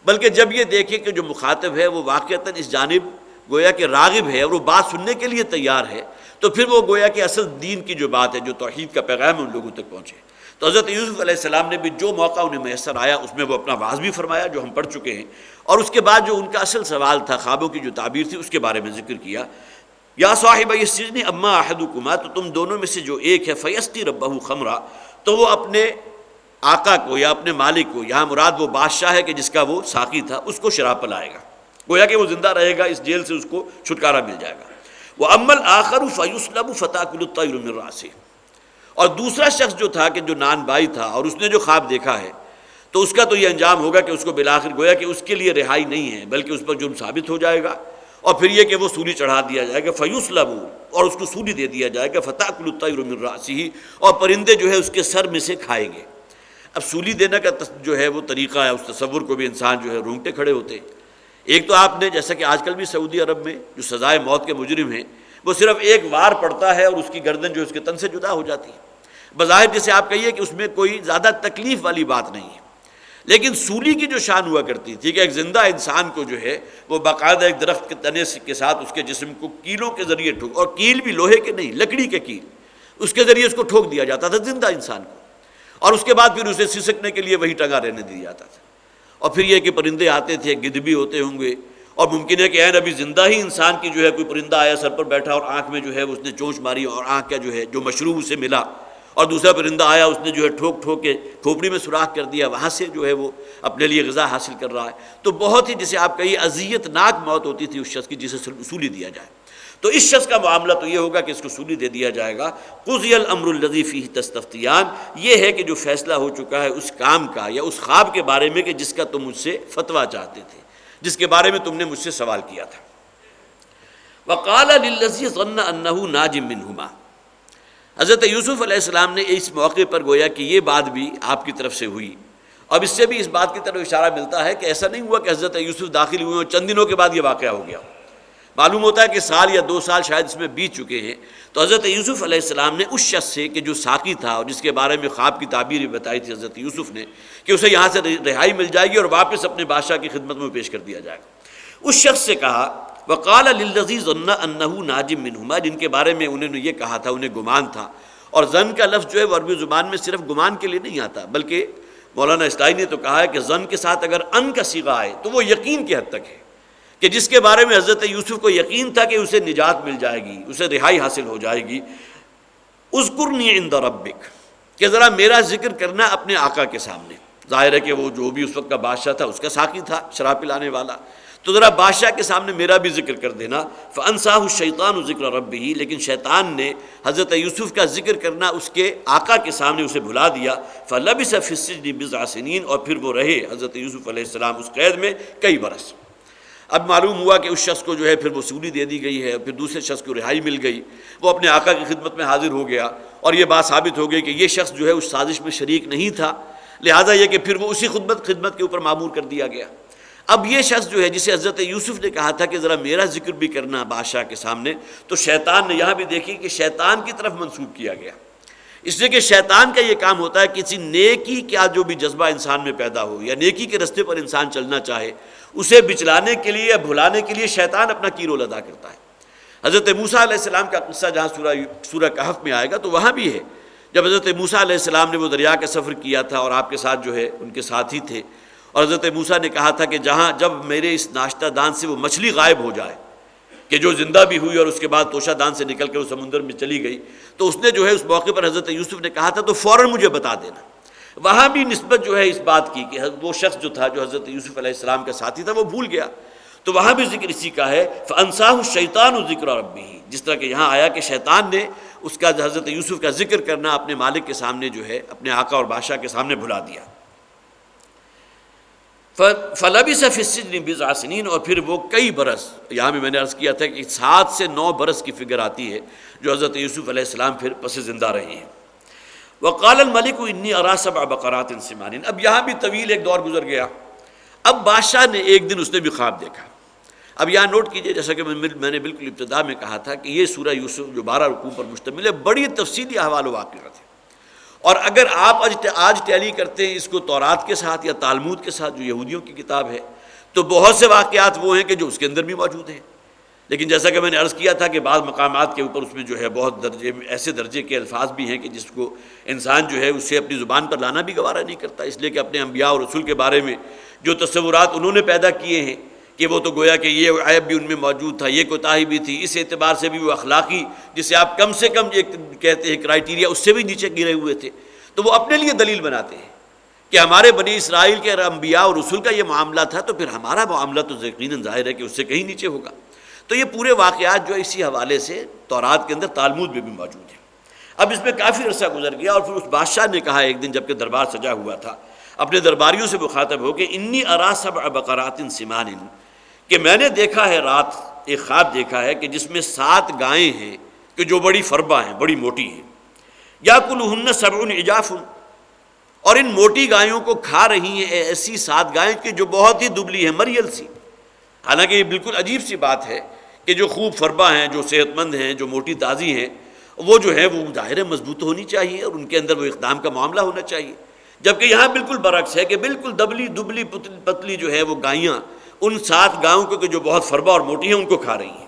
بلکہ جب یہ دیکھے کہ جو مخاطب ہے وہ واقعتاً اس جانب گویا کہ راغب ہے اور وہ بات سننے کے لیے تیار ہے، تو پھر وہ گویا کہ اصل دین کی جو بات ہے، جو توحید کا پیغام ہے، ان لوگوں تک پہنچے۔ تو حضرت یوسف علیہ السلام نے بھی جو موقع انہیں میسر آیا اس میں وہ اپنا واعظ بھی فرمایا جو ہم پڑھ چکے ہیں، اور اس کے بعد جو ان کا اصل سوال تھا، خوابوں کی جو تعبیر تھی، اس کے بارے میں ذکر کیا۔ یا صاحبی السجن اما احدکما، تو تم دونوں میں سے جو ایک ہے، فیسقی ربہ خمرا، تو وہ اپنے آقا کو یا اپنے مالک کو، یہاں مراد وہ بادشاہ ہے کہ جس کا وہ ساقی تھا، اس کو شراب پلائے گا، گویا کہ وہ زندہ رہے گا، اس جیل سے اس کو چھٹکارا مل جائے گا۔ وَأَمَّا الْآخَرُ فَيُسْلَبُ فَتَأْكُلُ الطَّيْرُ مِنْ رَأْسِهِ، اور دوسرا شخص جو تھا کہ جو نان بائی تھا اور اس نے جو خواب دیکھا ہے، تو اس کا تو یہ انجام ہوگا کہ اس کو بالآخر گویا کہ اس کے لیے رہائی نہیں ہے، بلکہ اس پر جرم ثابت ہو جائے گا، اور پھر یہ کہ وہ سولی چڑھا دیا جائے گا، فَيُسْلَبُ، اور اس کو سولی دے دیا جائے گا، فَتَأْكُلُ الطَّيْرُ مِنْ رَأْسِهِ، اور پرندے جو ہے اس کے سر میں سے کھائیں گے۔ اب سولی دینے کا جو ہے وہ طریقہ ہے، اس تصور کو بھی انسان جو ہے رونگٹے کھڑے ہوتے ہیں۔ ایک تو آپ نے جیسا کہ آج کل بھی سعودی عرب میں جو سزائے موت کے مجرم ہیں، وہ صرف ایک وار پڑتا ہے اور اس کی گردن جو اس کے تن سے جدا ہو جاتی ہے، بظاہر جسے آپ کہیے کہ اس میں کوئی زیادہ تکلیف والی بات نہیں ہے، لیکن سولی کی جو شان ہوا کرتی تھی کہ ایک زندہ انسان کو جو ہے وہ باقاعدہ ایک درخت کے تنے کے ساتھ اس کے جسم کو کیلوں کے ذریعے ٹھوک، اور کیل بھی لوہے کے نہیں، لکڑی کے کیل، اس کے ذریعے اس کو ٹھوک دیا جاتا تھا زندہ انسان کو، اور اس کے بعد پھر اسے سسکنے کے لیے وہی ٹنگا رہنے دیا جاتا تھا۔ اور پھر یہ کہ پرندے آتے تھے، گدھ بھی ہوتے ہوں گے، اور ممکن ہے کہ عین ابھی زندہ ہی انسان کی جو ہے کوئی پرندہ آیا سر پر بیٹھا اور آنکھ میں جو ہے اس نے چونچ ماری، اور آنکھ کا جو ہے جو مشروب اسے ملا، اور دوسرا پرندہ آیا، اس نے جو ہے ٹھوک ٹھوک کے کھوپڑی میں سوراخ کر دیا، وہاں سے جو ہے وہ اپنے لیے غذا حاصل کر رہا ہے۔ تو بہت ہی جسے آپ کہیے اذیت ناک موت ہوتی تھی اس شخص کی جسے سولی دیا جائے۔ تو اس شخص کا معاملہ تو یہ ہوگا کہ اس کو سولی دے دیا جائے گا۔ قضی الامر الذی فیہ تستفتیان، یہ ہے کہ جو فیصلہ ہو چکا ہے اس کام کا یا اس خواب کے بارے میں کہ جس کا تم مجھ سے فتویٰ چاہتے تھے، جس کے بارے میں تم نے مجھ سے سوال کیا تھا۔ وقال للذی ظن انہ ناج منہما، حضرت یوسف علیہ السلام نے اس موقع پر گویا کہ یہ بات بھی آپ کی طرف سے ہوئی، اب اس سے بھی اس بات کی طرف اشارہ ملتا ہے کہ ایسا نہیں ہوا کہ حضرت یوسف داخل ہوئے اور چند دنوں کے بعد یہ واقعہ ہو گیا۔ معلوم ہوتا ہے کہ سال یا 2 سال شاید اس میں بیت چکے ہیں۔ تو حضرت یوسف علیہ السلام نے اس شخص سے کہ جو ساقی تھا اور جس کے بارے میں خواب کی تعبیر بتائی تھی حضرت یوسف نے کہ اسے یہاں سے رہائی مل جائے گی اور واپس اپنے بادشاہ کی خدمت میں پیش کر دیا جائے گا، اس شخص سے کہا وقال للذی ظن انہ ناج منہما، جن کے بارے میں انہوں نے یہ کہا تھا، انہیں گمان تھا۔ اور ظن کا لفظ جو ہے وہ عربی زبان میں صرف گمان کے لیے نہیں آتا، بلکہ مولانا اصلاحی نے تو کہا ہے کہ ظن کے ساتھ اگر ان کا صیغہ آئے تو وہ یقین کی حد تک ہے، کہ جس کے بارے میں حضرت یوسف کو یقین تھا کہ اسے نجات مل جائے گی، اسے رہائی حاصل ہو جائے گی۔ اذکرنی عند ربک، کہ ذرا میرا ذکر کرنا اپنے آقا کے سامنے۔ ظاہر ہے کہ وہ جو بھی اس وقت کا بادشاہ تھا اس کا ساقی تھا، شراب پلانے والا، تو ذرا بادشاہ کے سامنے میرا بھی ذکر کر دینا۔ فانساہ الشیطان ذکر ربہ، لیکن شیطان نے حضرت یوسف کا ذکر کرنا اس کے آقا کے سامنے اسے بھلا دیا۔ فلبث فی السجن بضع سنین، اور پھر وہ رہے حضرت یوسف علیہ السلام اس قید میں کئی برس۔ اب معلوم ہوا کہ اس شخص کو جو ہے پھر وہ سولی دے دی گئی ہے، پھر دوسرے شخص کو رہائی مل گئی، وہ اپنے آقا کی خدمت میں حاضر ہو گیا، اور یہ بات ثابت ہو گئی کہ یہ شخص جو ہے اس سازش میں شریک نہیں تھا، لہٰذا یہ کہ پھر وہ اسی خدمت کے اوپر معمور کر دیا گیا۔ اب یہ شخص جو ہے جسے حضرت یوسف نے کہا تھا کہ ذرا میرا ذکر بھی کرنا بادشاہ کے سامنے، تو شیطان نے یہاں بھی دیکھی کہ شیطان کی طرف منسوب کیا گیا، اس لیے کہ شیطان کا یہ کام ہوتا ہے کسی نیکی کا جو بھی جذبہ انسان میں پیدا ہو یا نیکی کے رستے پر انسان چلنا چاہے، اسے بچلانے کے لیے یا بھلانے کے لیے شیطان اپنا کی رول ادا کرتا ہے۔ حضرت موسیٰ علیہ السلام کا قصہ جہاں سورہ کہف میں آئے گا تو وہاں بھی ہے، جب حضرت موسیٰ علیہ السلام نے وہ دریا کا سفر کیا تھا اور آپ کے ساتھ جو ہے ان کے ساتھی تھے، اور حضرت موسیٰ نے کہا تھا کہ جب میرے اس ناشتہ دان سے وہ مچھلی غائب ہو جائے کہ جو زندہ بھی ہوئی اور اس کے بعد توشہ دان سے نکل کر اس سمندر میں چلی گئی، تو اس نے جو ہے اس موقع پر حضرت یوسف نے کہا تھا تو فوراً مجھے بتا دینا۔ وہاں بھی نسبت جو ہے اس بات کی کہ وہ شخص جو تھا جو حضرت یوسف علیہ السلام کا ساتھی تھا وہ بھول گیا، تو وہاں بھی ذکر اسی کا ہے فَأَنْسَاهُ الشَّيْطَانُ ذِكْرَ رَبِّهِ، جس طرح کہ یہاں آیا کہ شیطان نے اس کا حضرت یوسف کا ذکر کرنا اپنے مالک کے سامنے جو ہے اپنے آقا اور بادشاہ کے سامنے بھلا دیا۔ فَلَبِثَ فِي السِّجْنِ بِضْعَ سِنِينَ، اور پھر وہ کئی برس، یہاں بھی میں نے عرض کیا تھا کہ 7 سے 9 برس کی فگر آتی ہے جو حضرت یوسف علیہ السلام پھر پس زندہ رہے ہیں۔ وَقَالَ الْمَلِكُ إِنِّي أَرَىٰ سَبْعَ بَقَرَاتٍ سِمَانٍ، اب یہاں بھی طویل ایک دور گزر گیا۔ اب بادشاہ نے ایک دن اس نے بھی خواب دیکھا۔ اب یہاں نوٹ کیجئے، جیسا کہ میں نے بالکل ابتدا میں کہا تھا کہ یہ سورہ یوسف جو 12 رکوع پر مشتمل ہے بڑی تفصیلی احوال و واقعات ہے، اور اگر آپ آج ٹیلی کرتے ہیں اس کو تورات کے ساتھ یا تالمود کے ساتھ جو یہودیوں کی کتاب ہے، تو بہت سے واقعات وہ ہیں کہ جو اس کے اندر بھی موجود ہیں، لیکن جیسا کہ میں نے عرض کیا تھا کہ بعض مقامات کے اوپر اس میں جو ہے بہت ایسے درجے کے الفاظ بھی ہیں کہ جس کو انسان جو ہے اسے اپنی زبان پر لانا بھی گوارا نہیں کرتا، اس لیے کہ اپنے انبیاء اور رسول کے بارے میں جو تصورات انہوں نے پیدا کیے ہیں کہ وہ تو گویا کہ یہ عیب بھی ان میں موجود تھا، یہ کوتاہی بھی تھی، اس اعتبار سے بھی وہ اخلاقی جسے آپ کم سے کم ایک کہتے ہیں کرائیٹیریا اس سے بھی نیچے گرے ہوئے تھے، تو وہ اپنے لیے دلیل بناتے ہیں کہ ہمارے بنی اسرائیل کے انبیاء اور رسول کا یہ معاملہ تھا تو پھر ہمارا معاملہ تو یقیناً ظاہر ہے کہ اس سے کہیں نیچے ہوگا۔ تو یہ پورے واقعات جو اسی حوالے سے تورات کے اندر تالمود میں بھی موجود ہیں۔ اب اس میں کافی عرصہ گزر گیا اور پھر اس بادشاہ نے کہا ایک دن جب کہ دربار سجا ہوا تھا، اپنے درباریوں سے مخاطب ہو کہ انی اریٰ سبع بقرات سمان، کہ میں نے دیکھا ہے رات ایک خواب دیکھا ہے کہ جس میں 7 گائیں ہیں کہ جو بڑی فربا ہیں، بڑی موٹی ہیں، یاکلہن سبع عجاف، اور ان موٹی گایوں کو کھا رہی ہیں ایسی 7 گائیں کہ جو بہت ہی دبلی ہیں، مریل سی۔ حالانکہ یہ بالکل عجیب سی بات ہے کہ جو خوب فربا ہیں، جو صحت مند ہیں، جو موٹی تازی ہیں، وہ جو ہے وہ ظاہر مضبوط ہونی چاہیے اور ان کے اندر وہ اقدام کا معاملہ ہونا چاہیے، جبکہ یہاں بالکل برعکس ہے کہ بالکل دبلی پتلی جو ہے وہ گائیاں ان 7 گاؤں کو کہ جو بہت فربا اور موٹی ہیں ان کو کھا رہی ہیں۔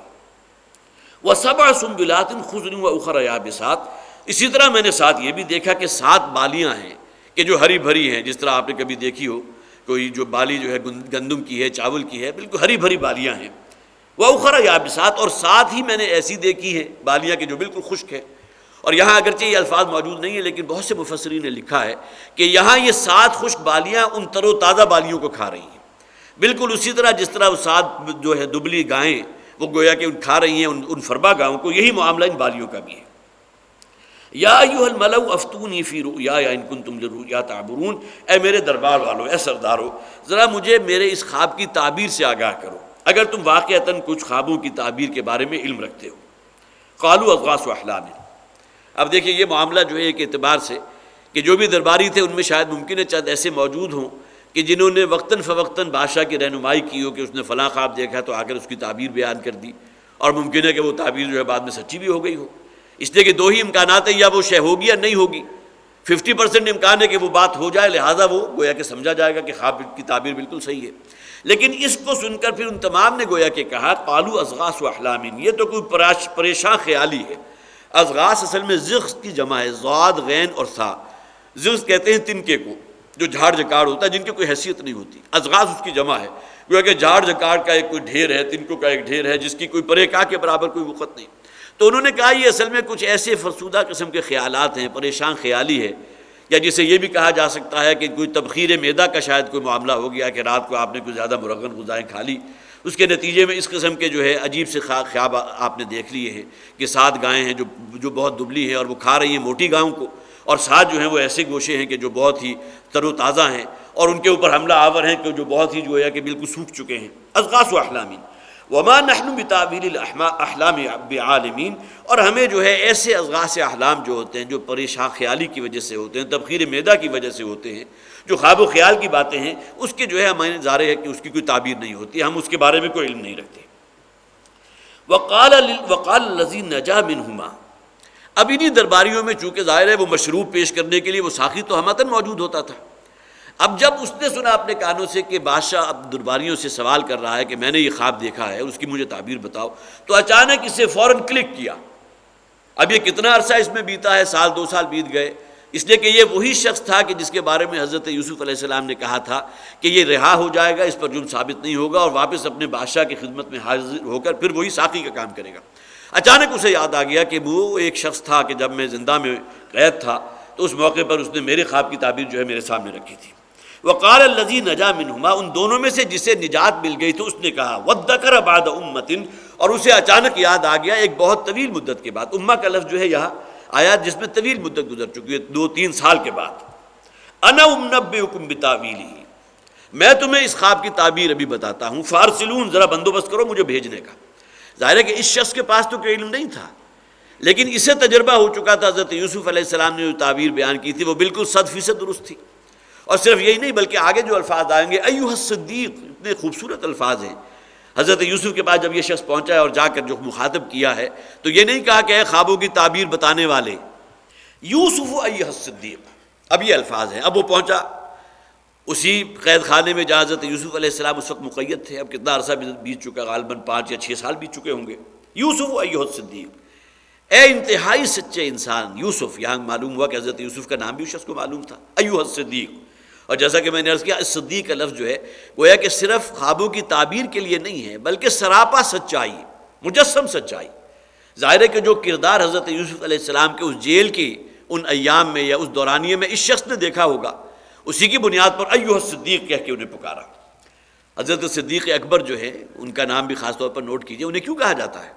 وَسَبْعَ سُنبُلَاتٍ خُضْرٍ وَأُخَرَ يَابِسَاتٍ، اسی طرح میں نے ساتھ یہ بھی دیکھا کہ 7 بالیاں ہیں کہ جو ہری بھری ہیں، جس طرح آپ نے کبھی دیکھی ہو کوئی جو بالی جو ہے گندم کی ہے، چاول کی ہے، بالکل ہری بھری بالیاں ہیں۔ وَأُخَرَ يَابِسَاتٍ، اور ساتھ ہی میں نے ایسی دیکھی ہیں بالیاں کہ جو بالکل خشک ہے۔ اور یہاں اگرچہ یہ الفاظ موجود نہیں ہیں لیکن بہت سے مفسرین نے لکھا ہے کہ یہاں یہ 7 خشک بالیاں ان تر و تازہ بالیوں کو کھا رہی ہیں، بالکل اسی طرح جس طرح وہ 7 جو ہے دبلی گائیں وہ گویا کہ کھا رہی ہیں ان فربا گاؤں کو، یہی معاملہ ان بالیوں کا بھی ہے۔ یا ایھا الملأ افتونی فی رؤیایا ان کنتم للرؤیا تعبرون، اے میرے دربار والو، اے سردارو، ذرا مجھے میرے اس خواب کی تعبیر سے آگاہ کرو اگر تم واقعتاً کچھ خوابوں کی تعبیر کے بارے میں علم رکھتے ہو۔ قالوا اضغاث احلام، اب دیکھیے یہ معاملہ جو ہے ایک اعتبار سے کہ جو بھی درباری تھے ان میں شاید ممکن ہے چند ایسے موجود ہوں کہ جنہوں نے وقتاً فوقتاً بادشاہ کی رہنمائی کی ہو کہ اس نے فلاں خواب دیکھا تو آ کر اس کی تعبیر بیان کر دی، اور ممکن ہے کہ وہ تعبیر جو ہے بعد میں سچی بھی ہو گئی ہو، اس لیے کہ 2 ہی امکانات ہیں، یا وہ شے ہوگی یا نہیں ہوگی، 50% امکان ہے کہ وہ بات ہو جائے، لہٰذا وہ گویا کہ سمجھا جائے گا کہ خواب کی تعبیر بالکل صحیح ہے۔ لیکن اس کو سن کر پھر ان تمام نے گویا کہ کہا قالوا اضغاث احلام، یہ تو کوئی پریشان خیالی ہے۔ اضغاث اصل میں زغث کی جمع ہے، ضاد غین اور ثا، زغث کہتے ہیں تنکے کو جو جھاڑ جھکاڑ ہوتا ہے جن کی کوئی حیثیت نہیں ہوتی، اضغاث اس کی جمع ہے، گویا کہ جھاڑ جھکاڑ کا ایک کوئی ڈھیر ہے، تنکوں کا ایک ڈھیر ہے جس کی کوئی پریکا کے برابر کوئی وقت نہیں۔ تو انہوں نے کہا یہ اصل میں کچھ ایسے فرسودہ قسم کے خیالات ہیں، پریشان خیالی ہے، یا جسے یہ بھی کہا جا سکتا ہے کہ کوئی تبخیر معدہ کا شاید کوئی معاملہ ہو گیا کہ رات کو آپ نے کوئی زیادہ مرغن غذائیں کھا لی، اس کے نتیجے میں اس قسم کے جو ہے عجیب سے خواب آپ نے دیکھ لیے ہیں کہ 7 گائیں ہیں جو بہت دبلی ہیں اور وہ کھا رہی ہیں موٹی گاؤں کو، اور 7 جو ہیں وہ ایسے گوشے ہیں کہ جو بہت ہی تر و تازہ ہیں اور ان کے اوپر حملہ آور ہیں کہ جو بہت ہی جو ہے کہ بالکل سوکھ چکے ہیں۔ اضغاث احلام وما نحن بتاویل الاحلام بعالمین، اور ہمیں جو ہے ایسے اضغاث احلام جو ہوتے ہیں جو پریشان خیالی کی وجہ سے ہوتے ہیں، تبخیر معدہ کی وجہ سے ہوتے ہیں، جو خواب و خیال کی باتیں ہیں، اس کے جو ہے ہمیں ظاہر ہے کہ اس کی کوئی تعبیر نہیں ہوتی، ہم اس کے بارے میں کوئی علم نہیں رکھتے۔ وقال الذی نجا منہما، اب انہی درباریوں میں چونکہ ظاہر ہے وہ مشروب پیش کرنے کے لیے وہ ساقی تو ہمتاً موجود ہوتا تھا، اب جب اس نے سنا اپنے کانوں سے کہ بادشاہ اب درباریوں سے سوال کر رہا ہے کہ میں نے یہ خواب دیکھا ہے اور اس کی مجھے تعبیر بتاؤ، تو اچانک اسے فوراً کلک کیا۔ اب یہ کتنا عرصہ اس میں بیتا ہے، 2 سال بیت گئے، اس لیے کہ یہ وہی شخص تھا کہ جس کے بارے میں حضرت یوسف علیہ السلام نے کہا تھا کہ یہ رہا ہو جائے گا، اس پر جرم ثابت نہیں ہوگا اور واپس اپنے بادشاہ کی خدمت میں حاضر ہو کر پھر وہی ساقی کا کام کرے گا۔ اچانک اسے یاد آ گیا کہ وہ ایک شخص تھا کہ جب میں زندہ میں قید تھا تو اس موقع پر اس نے میرے خواب کی تعبیر جو ہے میرے سامنے رکھی تھی۔ وقال الذی نجا منہما، ان دونوں میں سے جسے نجات مل گئی تو اس نے کہا وذکر بعد امۃ، اور اسے اچانک یاد آ گیا ایک بہت طویل مدت کے بعد، امہ کا لفظ جو ہے یہاں آیا جس میں طویل مدت گزر چکی ہے، 2-3 سال کے بعد۔ انا انبئکم بتاویلہ، میں تمہیں اس خواب کی تعبیر ابھی بتاتا ہوں، فارسلون، ذرا بندوبست کرو مجھے بھیجنے کا۔ ظاہر ہے کہ اس شخص کے پاس تو کوئی علم نہیں تھا، لیکن اسے تجربہ ہو چکا تھا، حضرت یوسف علیہ السلام نے جو تعبیر بیان کی تھی وہ بالکل 100% درست تھی، اور صرف یہی نہیں بلکہ آگے جو الفاظ آئیں گے ایھا الصدیق، اتنے خوبصورت الفاظ ہیں۔ حضرت یوسف کے پاس جب یہ شخص پہنچا ہے اور جا کر جو مخاطب کیا ہے تو یہ نہیں کہا کہ اے خوابوں کی تعبیر بتانے والے، یوسف ایھا الصدیق، اب یہ الفاظ ہیں۔ اب وہ پہنچا اسی قید خانے میں جہاں حضرت یوسف علیہ السلام اس وقت مقید تھے، اب کتنا عرصہ بیت چکا، غالباً 5 یا 6 سال بیت چکے ہوں گے۔ یوسف ایھا الصدیق، اے انتہائی سچے انسان یوسف، یہاں معلوم ہوا کہ حضرت یوسف کا نام بھی اس شخص کو معلوم تھا، ایھا الصدیق۔ اور جیسا کہ میں نے عرض کیا، صدیق کا لفظ جو ہے گویا کہ صرف خوابوں کی تعبیر کے لیے نہیں ہے بلکہ سراپا سچائی، مجسم سچائی۔ ظاہر ہے کہ جو کردار حضرت یوسف علیہ السلام کے اس جیل کی ان ایام میں یا اس دورانیے میں اس شخص نے دیکھا ہوگا، اسی کی بنیاد پر ایھا الصدیق کہہ کے انہیں پکارا۔ حضرت صدیق اکبر جو ہے ان کا نام بھی خاص طور پر نوٹ کیجئے، انہیں کیوں کہا جاتا ہے؟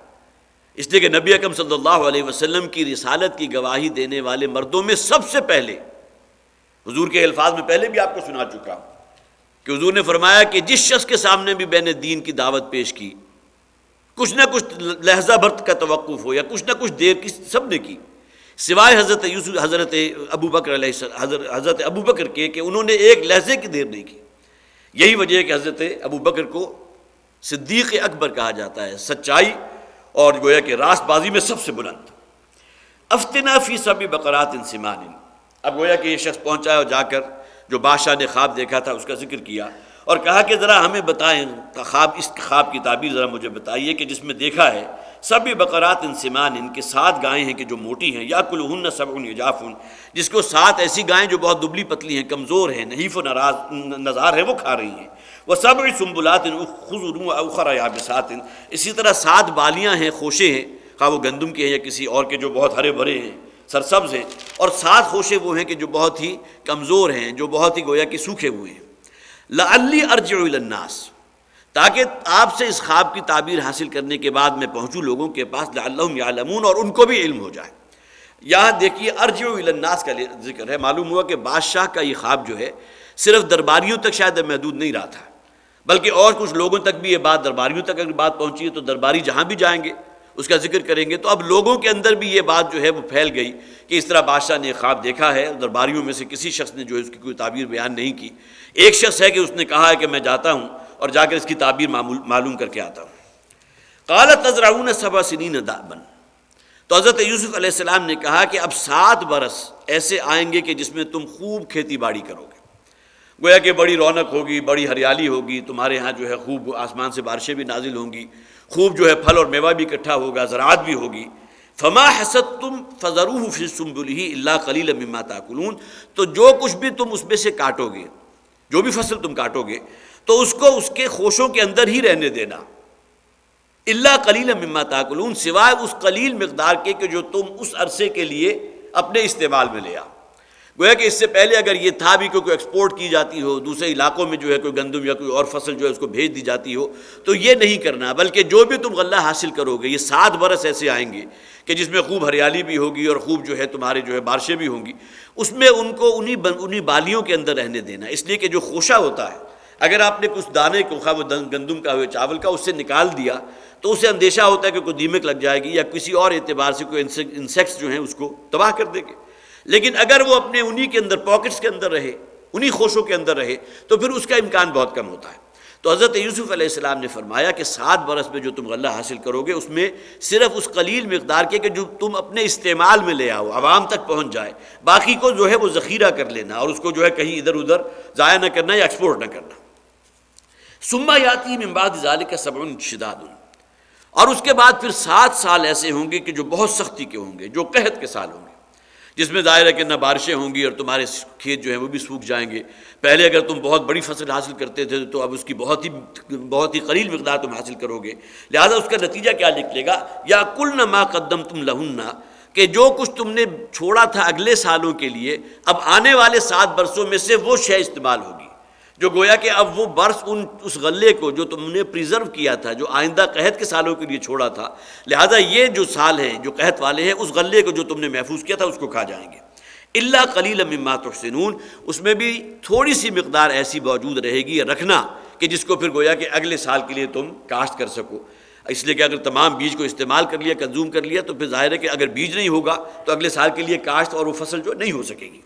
اس لیے کہ نبی اکرم صلی اللہ علیہ وسلم کی رسالت کی گواہی دینے والے مردوں میں سب سے پہلے، حضور کے الفاظ میں پہلے بھی آپ کو سنا چکا ہوں کہ حضور نے فرمایا کہ جس شخص کے سامنے بھی میں نے دین کی دعوت پیش کی، کچھ نہ کچھ لحظہ بھر کا توقف ہو یا کچھ نہ کچھ دیر کی، سب نے کی، سوائے حضرت یوسف، حضرت ابوبکر علیہ السلام، حضرت ابوبکر کے کہ انہوں نے ایک لحظے کی دیر نہیں کی۔ یہی وجہ ہے کہ حضرت ابوبکر کو صدیق اکبر کہا جاتا ہے، سچائی اور گویا کہ راست بازی میں سب سے بلند۔ افتنا فی سبع بقرات سمان، اب گویا کہ یہ شخص پہنچا ہے اور جا کر جو بادشاہ نے خواب دیکھا تھا اس کا ذکر کیا اور کہا کہ ذرا ہمیں بتائیں خواب، اس خواب کی تعبیر ذرا مجھے بتائیے کہ جس میں دیکھا ہے سبع بقرات سمان، ان کے 7 گائیں ہیں کہ جو موٹی ہیں، یاکلہن سبع عجاف، جس کو 7 ایسی گائیں جو بہت دبلی پتلی ہیں، کمزور ہیں، نحیف و نزار ہیں، وہ کھا رہی ہیں۔ وسبع سنبلات خضر واخر یابسات، اسی طرح 7 بالیاں ہیں، خوشے ہیں، خواہ وہ گندم کے ہیں یا کسی اور کے جو بہت ہرے بھرے ہیں، سرسبز ہیں، اور 7 خوشے وہ ہیں کہ جو بہت ہی کمزور ہیں، جو بہت ہی گویا کہ سوکھے ہوئے ہیں۔ لعلی ارجع الی الناس، تاکہ آپ سے اس خواب کی تعبیر حاصل کرنے کے بعد میں پہنچوں لوگوں کے پاس، لعلہم یعلمون، اور ان کو بھی علم ہو جائے۔ یہاں دیکھیے ارجع الی الناس کا ذکر ہے، معلوم ہوا کہ بادشاہ کا یہ خواب جو ہے صرف درباریوں تک شاید محدود نہیں رہا تھا، بلکہ اور کچھ لوگوں تک بھی یہ بات، درباریوں تک اگر بات پہنچی ہے تو درباری جہاں بھی جائیں گے اس کا ذکر کریں گے، تو اب لوگوں کے اندر بھی یہ بات جو ہے وہ پھیل گئی کہ اس طرح بادشاہ نے خواب دیکھا ہے۔ درباریوں میں سے کسی شخص نے جو ہے اس کی کوئی تعبیر بیان نہیں کی، ایک شخص ہے کہ اس نے کہا ہے کہ میں جاتا ہوں اور جا کر اس کی تعبیر معلوم کر کے آتا ہوں۔ قال تزرعون 7 سنین دأبا، تو حضرت یوسف علیہ السلام نے کہا کہ اب 7 برس ایسے آئیں گے کہ جس میں تم خوب کھیتی باڑی کرو گے، گویا کہ بڑی رونق ہوگی، بڑی ہریالی ہوگی، تمہارے ہاں جو ہے خوب آسمان سے بارشیں بھی نازل ہوں گی، خوب جو ہے پھل اور میوہ بھی اکٹھا ہوگا، زراعت بھی ہوگی۔ فما حصدتم فذروه فی سنبلہ الا قلیلا مما تاکلون، تو جو کچھ بھی تم اس میں سے کاٹو گے، جو بھی فصل تم کاٹو گے تو اس کو اس کے خوشوں کے اندر ہی رہنے دینا، الا قلیلا مما تاکلون، سوائے اس قلیل مقدار کے کہ جو تم اس عرصے کے لیے اپنے استعمال میں لے آؤ۔ گویا کہ اس سے پہلے اگر یہ تھا بھی کہ کوئی ایکسپورٹ کی جاتی ہو، دوسرے علاقوں میں جو ہے کوئی گندم یا کوئی اور فصل جو ہے اس کو بھیج دی جاتی ہو، تو یہ نہیں کرنا، بلکہ جو بھی تم غلہ حاصل کرو گے، یہ 7 برس ایسے آئیں گے کہ جس میں خوب ہریالی بھی ہوگی اور خوب جو ہے تمہارے جو ہے بارشیں بھی ہوں گی، اس میں ان کو انہی بالیوں کے اندر رہنے دینا، اس لیے کہ جو خوشہ ہوتا ہے اگر آپ نے کچھ دانے کو، خواہ وہ گندم کا ہو چاول کا، اس سے نکال دیا تو اسے اندیشہ ہوتا ہے کہ کوئی دیمک لگ جائے گی یا کسی اور اعتبار سے کوئی انسیکٹس جو ہیں اس کو تباہ کر دے گے۔ لیکن اگر وہ اپنے انہی کے اندر پاکٹس کے اندر رہے، انہی خوشوں کے اندر رہے، تو پھر اس کا امکان بہت کم ہوتا ہے۔ تو حضرت یوسف علیہ السلام نے فرمایا کہ 7 برس میں جو تم غلہ حاصل کرو گے اس میں صرف اس قلیل مقدار کے کہ جو تم اپنے استعمال میں لے آؤ، عوام تک پہنچ جائے، باقی کو جو ہے وہ ذخیرہ کر لینا اور اس کو جو ہے کہیں ادھر ادھر ضائع نہ کرنا یا ایکسپورٹ نہ کرنا۔ ثم یاتی من بعد ذلک 7 شداد، اور اس کے بعد پھر 7 سال ایسے ہوں گے کہ جو بہت سختی کے ہوں گے، جو قحط کے سال ہوں گے، جس میں ظاہر ہے کہ نہ بارشیں ہوں گی اور تمہارے کھیت جو ہیں وہ بھی سوکھ جائیں گے۔ پہلے اگر تم بہت بڑی فصل حاصل کرتے تھے تو اب اس کی بہت ہی قلیل مقدار تم حاصل کرو گے، لہذا اس کا نتیجہ کیا نکلے گا، یاکلن ما قدمتم لہن، کہ جو کچھ تم نے چھوڑا تھا اگلے سالوں کے لیے، اب آنے والے 7 برسوں میں سے وہ شے استعمال ہوگی، جو گویا کہ اب وہ برس اس غلے کو جو تم نے پریزرو کیا تھا، جو آئندہ قحط کے سالوں کے لیے چھوڑا تھا، لہذا یہ جو سال ہیں جو قحط والے ہیں، اس غلے کو جو تم نے محفوظ کیا تھا اس کو کھا جائیں گے۔ الا قلیلا مما تحسنون، اس میں بھی تھوڑی سی مقدار ایسی موجود رہے گی رکھنا کہ جس کو پھر گویا کہ اگلے سال کے لیے تم کاشت کر سکو، اس لیے کہ اگر تمام بیج کو استعمال کر لیا، کنزوم کر لیا، تو پھر ظاہر ہے کہ اگر بیج نہیں ہوگا تو اگلے سال کے لیے کاشت اور وہ فصل جو نہیں ہو سکے گی۔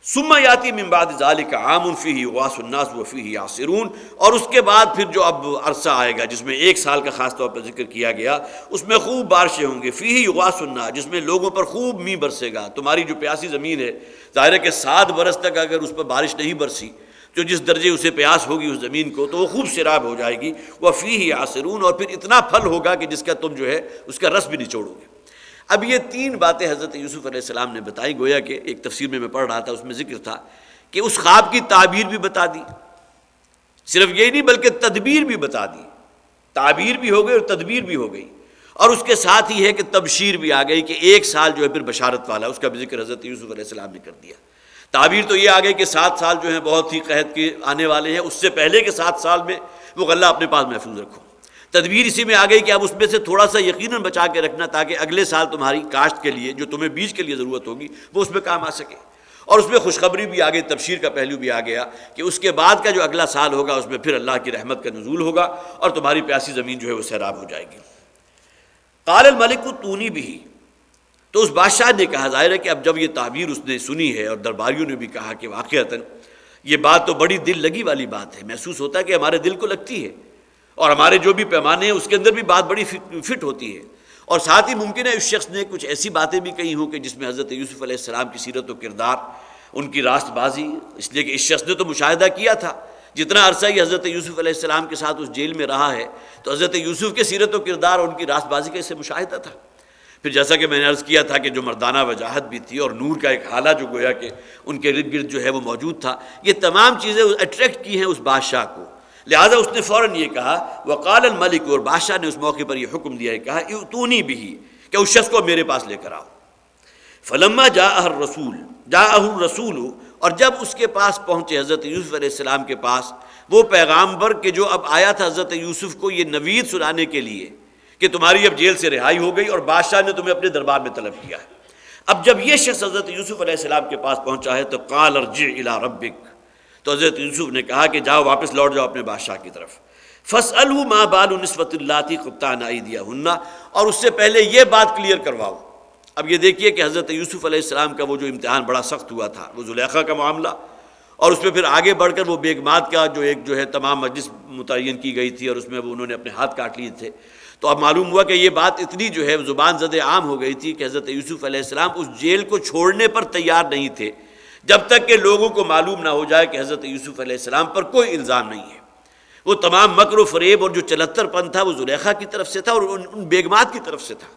ثم یاتی من بعد ذلک عام فیہ یغاث الناس وفیہ یعصرون، اور اس کے بعد پھر جو اب عرصہ آئے گا جس میں 1 سال کا خاص طور پر ذکر کیا گیا، اس میں خوب بارشیں ہوں گی، فیہ یغاث الناس، جس میں لوگوں پر خوب می برسے گا۔ تمہاری جو پیاسی زمین ہے، ظاہر ہے کہ 7 برس تک اگر اس پر بارش نہیں برسی، جو جس درجے اسے پیاس ہوگی اس زمین کو، تو وہ خوب سیراب ہو جائے گی، وفیہ یعصرون، اور پھر اتنا پھل ہوگا کہ جس کا تم جو ہے اس کا رس بھی نچوڑو گے۔ اب یہ 3 باتیں حضرت یوسف علیہ السلام نے بتائی، گویا کہ ایک تفسیر میں پڑھ رہا تھا، اس میں ذکر تھا کہ اس خواب کی تعبیر بھی بتا دی، صرف یہی نہیں بلکہ تدبیر بھی بتا دی، تعبیر بھی ہو گئی اور تدبیر بھی ہو گئی، اور اس کے ساتھ ہی ہے کہ تبشیر بھی آ گئی کہ 1 سال جو ہے پھر بشارت والا، اس کا بھی ذکر حضرت یوسف علیہ السلام نے کر دیا۔ تعبیر تو یہ آ گئی کہ 7 سال جو ہیں بہت ہی قحط کے آنے والے ہیں، اس سے پہلے کے 7 سال میں وہ غلہ اپنے پاس محفوظ رکھو۔ تدبیر اسی میں آ گئی کہ اب اس میں سے تھوڑا سا یقیناً بچا کے رکھنا تاکہ اگلے سال تمہاری کاشت کے لیے جو تمہیں بیج کے لیے ضرورت ہوگی وہ اس میں کام آ سکے، اور اس میں خوشخبری بھی آ گئی، تبشیر کا پہلو بھی آ گیا کہ اس کے بعد کا جو اگلا سال ہوگا اس میں پھر اللہ کی رحمت کا نزول ہوگا اور تمہاری پیاسی زمین جو ہے وہ سیراب ہو جائے گی۔ قال الملک اتونی بہ، تو اس بادشاہ نے کہا، ظاہر ہے کہ اب جب یہ تعبیر اس نے سنی ہے اور درباریوں نے بھی کہا کہ واقعتاً یہ بات تو بڑی دل لگی والی بات ہے، محسوس ہوتا ہے کہ ہمارے دل کو لگتی ہے، اور ہمارے جو بھی پیمانے ہیں اس کے اندر بھی بات بڑی فٹ ہوتی ہے، اور ساتھ ہی ممکن ہے اس شخص نے کچھ ایسی باتیں بھی کہی ہوں کہ جس میں حضرت یوسف علیہ السلام کی سیرت و کردار، ان کی راست بازی، اس لیے کہ اس شخص نے تو مشاہدہ کیا تھا، جتنا عرصہ یہ حضرت یوسف علیہ السلام کے ساتھ اس جیل میں رہا ہے تو حضرت یوسف کے سیرت و کردار اور ان کی راست بازی کا اسے مشاہدہ تھا۔ پھر جیسا کہ میں نے عرض کیا تھا کہ جو مردانہ وجاہت بھی تھی اور نور کا ایک حالہ جو گویا کہ ان کے ارد گرد جو ہے وہ موجود تھا، یہ تمام چیزیں اٹریکٹ کی ہیں اس بادشاہ کو، لہٰذا اس نے فوراً یہ کہا، وقال الملک، اور بادشاہ نے اس موقع پر یہ حکم دیا ہے، کہا ائتونی بہ، کہ اس شخص کو میرے پاس لے کر آؤ۔ فلما جاءہ الرسول، اور جب اس کے پاس پہنچے حضرت یوسف علیہ السلام کے پاس وہ پیغامبر کہ جو اب آیا تھا حضرت یوسف کو یہ نوید سنانے کے لیے کہ تمہاری اب جیل سے رہائی ہو گئی اور بادشاہ نے تمہیں اپنے دربار میں طلب کیا ہے۔ اب جب یہ شخص حضرت یوسف علیہ السلام کے پاس پہنچا ہے تو قال ارجع الی ربک، تو حضرت یوسف نے کہا کہ جاؤ واپس لوٹ جاؤ اپنے بادشاہ کی طرف۔ فاسألوا ما بال النسوة اللاتي قطعن أيديهن، اور اس سے پہلے یہ بات کلیئر کرواؤ۔ اب یہ دیکھیے کہ حضرت یوسف علیہ السلام کا وہ جو امتحان بڑا سخت ہوا تھا، وہ زلیخا کا معاملہ، اور اس میں پھر آگے بڑھ کر وہ بیگمات کا جو ایک جو ہے تمام مجلس متعین کی گئی تھی اور اس میں وہ انہوں نے اپنے ہاتھ کاٹ لیے تھے۔ تو اب معلوم ہوا کہ یہ بات اتنی جو ہے زبان زد عام ہو گئی تھی کہ حضرت یوسف علیہ السلام اس جیل کو چھوڑنے پر تیار نہیں تھے جب تک کہ لوگوں کو معلوم نہ ہو جائے کہ حضرت یوسف علیہ السلام پر کوئی الزام نہیں ہے۔ وہ تمام مکر و فریب اور جو چلتر پن تھا وہ زلیخا کی طرف سے تھا اور ان بیگمات کی طرف سے تھا۔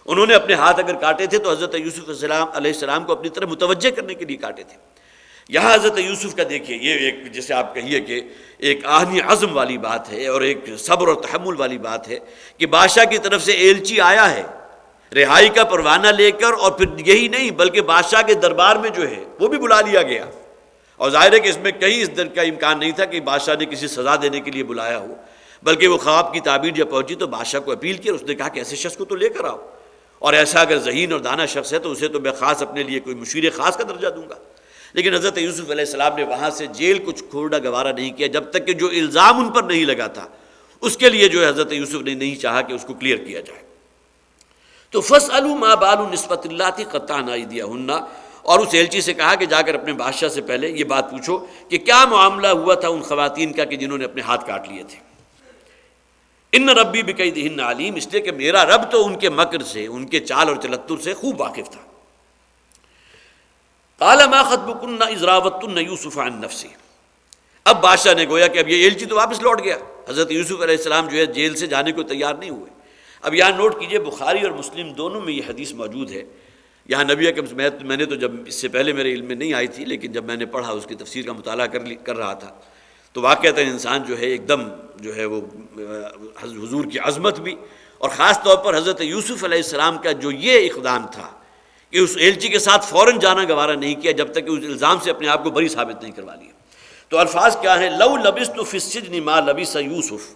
انہوں نے اپنے ہاتھ اگر کاٹے تھے تو حضرت یوسف علیہ السلام کو اپنی طرف متوجہ کرنے کے لیے کاٹے تھے۔ یہاں حضرت یوسف کا دیکھیے یہ ایک جیسے آپ کہیے کہ ایک آہنی عزم والی بات ہے اور ایک صبر اور تحمل والی بات ہے کہ بادشاہ کی طرف سے ایلچی آیا ہے رہائی کا پروانہ لے کر، اور پھر یہی نہیں بلکہ بادشاہ کے دربار میں جو ہے وہ بھی بلا لیا گیا، اور ظاہر ہے کہ اس میں کہیں اس در کا امکان نہیں تھا کہ بادشاہ نے کسی سزا دینے کے لیے بلایا ہو، بلکہ وہ خواب کی تعبیر جب پہنچی تو بادشاہ کو اپیل کی اور اس نے کہا کہ ایسے شخص کو تو لے کر آؤ، اور ایسا اگر ذہین اور دانا شخص ہے تو اسے تو میں خاص اپنے لیے کوئی مشیر خاص کا درجہ دوں گا۔ لیکن حضرت یوسف علیہ السلام نے وہاں سے جیل کو چھوڑنا گوارا نہیں کیا جب تک کہ جو الزام ان پر نہیں لگا تھا اس کے لیے جو ہے حضرت یوسف نے نہیں چاہا کہ اس کو کلیئر کیا جائے۔ تو فاسألوا ما بال النسوة اللاتي قطعن أيديهن، اور اس ایلچی سے کہا کہ جا کر اپنے بادشاہ سے پہلے یہ بات پوچھو کہ کیا معاملہ ہوا تھا ان خواتین کا کہ جنہوں نے اپنے ہاتھ کاٹ لیے تھے۔ ان ربی بکیدہن علیم، اس لیے کہ میرا رب تو ان کے مکر سے، ان کے چال اور چلتر سے خوب واقف تھا۔ قال ما خطبکن اذ راوتن یوسف عن نفسہ، اب بادشاہ نے گویا کہ اب یہ ایلچی تو واپس لوٹ گیا، حضرت یوسف علیہ السلام جو ہے جیل سے جانے کو تیار نہیں ہوئے۔ اب یہاں نوٹ کیجئے بخاری اور مسلم دونوں میں یہ حدیث موجود ہے۔ یہاں نبی اکرم میں نے تو جب اس سے پہلے میرے علم میں نہیں آئی تھی، لیکن جب میں نے پڑھا اس کی تفسیر کا مطالعہ کر رہا تھا تو واقعتاً انسان جو ہے ایک دم جو ہے وہ حضور کی عظمت بھی، اور خاص طور پر حضرت یوسف علیہ السلام کا جو یہ اقدام تھا کہ اس ایلچی کے ساتھ فوراً جانا گوارا نہیں کیا جب تک کہ اس الزام سے اپنے آپ کو بری ثابت نہیں کروا لیا۔ تو الفاظ کیا ہیں؟ لو لبثت فی السجن ما لبث یوسف،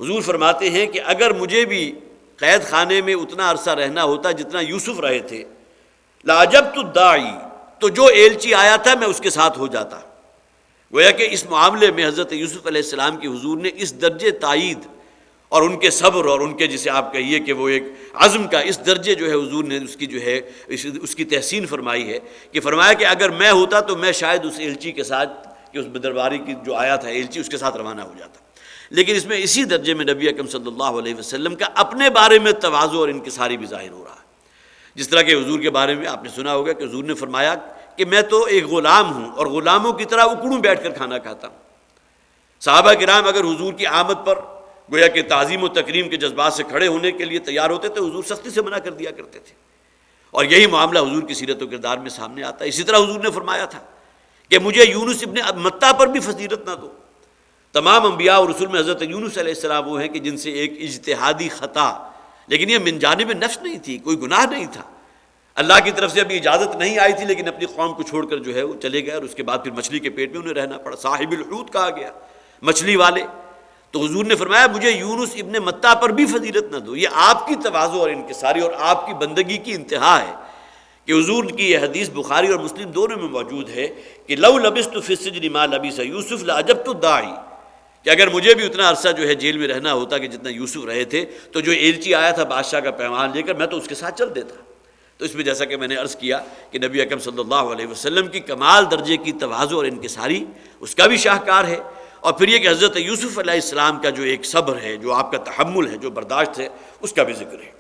حضور فرماتے ہیں کہ اگر مجھے بھی قید خانے میں اتنا عرصہ رہنا ہوتا جتنا یوسف رہے تھے، لعجبت الداعی، تو جو ایلچی آیا تھا میں اس کے ساتھ ہو جاتا۔ گویا کہ اس معاملے میں حضرت یوسف علیہ السلام کی حضور نے اس درجے تائید اور ان کے صبر اور ان کے جسے آپ کہیے کہ وہ ایک عزم کا اس درجے جو ہے حضور نے اس کی جو ہے اس کی تحسین فرمائی ہے کہ فرمایا کہ اگر میں ہوتا تو میں شاید اس ایلچی کے ساتھ کہ اس درباری کی جو آیا تھا ایلچی اس کے ساتھ روانہ ہو جاتا۔ لیکن اس میں اسی درجے میں نبی اکرم صلی اللہ علیہ وسلم کا اپنے بارے میں تواضع اور انکساری بھی ظاہر ہو رہا ہے۔ جس طرح کہ حضور کے بارے میں آپ نے سنا ہوگا کہ حضور نے فرمایا کہ میں تو ایک غلام ہوں اور غلاموں کی طرح اکڑوں بیٹھ کر کھانا کھاتا ہوں۔ صحابہ کرام اگر حضور کی آمد پر گویا کہ تعظیم و تکریم کے جذبات سے کھڑے ہونے کے لیے تیار ہوتے تو حضور سختی سے منع کر دیا کرتے تھے، اور یہی معاملہ حضور کی سیرت و کردار میں سامنے آتا ہے۔ اسی طرح حضور نے فرمایا تھا کہ مجھے یونس ابن متیٰ پر بھی فضیلت نہ دو۔ تمام انبیاء اور رسول میں حضرت یونس علیہ السلام وہ ہیں کہ جن سے ایک اجتہادی خطا، لیکن یہ من جانب نفس نہیں تھی، کوئی گناہ نہیں تھا، اللہ کی طرف سے ابھی اجازت نہیں آئی تھی، لیکن اپنی قوم کو چھوڑ کر جو ہے وہ چلے گئے، اور اس کے بعد پھر مچھلی کے پیٹ میں انہیں رہنا پڑا، صاحب الحوت کہا گیا، مچھلی والے۔ تو حضور نے فرمایا مجھے یونس ابن متیٰ پر بھی فضیلت نہ دو۔ یہ آپ کی تواضع اور انکساری اور آپ کی بندگی کی انتہا ہے کہ حضور کی یہ حدیث بخاری اور مسلم دونوں میں موجود ہے کہ لو لبثت فی السجن ما لبث یوسف لعجبت الداعی، کہ اگر مجھے بھی اتنا عرصہ جو ہے جیل میں رہنا ہوتا کہ جتنا یوسف رہے تھے تو جو ایلچی آیا تھا بادشاہ کا پیغام لے کر میں تو اس کے ساتھ چل دیتا۔ تو اس میں جیسا کہ میں نے عرض کیا کہ نبی اکرم صلی اللہ علیہ وسلم کی کمال درجے کی تواضع اور انکساری اس کا بھی شاہکار ہے، اور پھر یہ کہ حضرت یوسف علیہ السلام کا جو ایک صبر ہے، جو آپ کا تحمل ہے، جو برداشت ہے، اس کا بھی ذکر ہے۔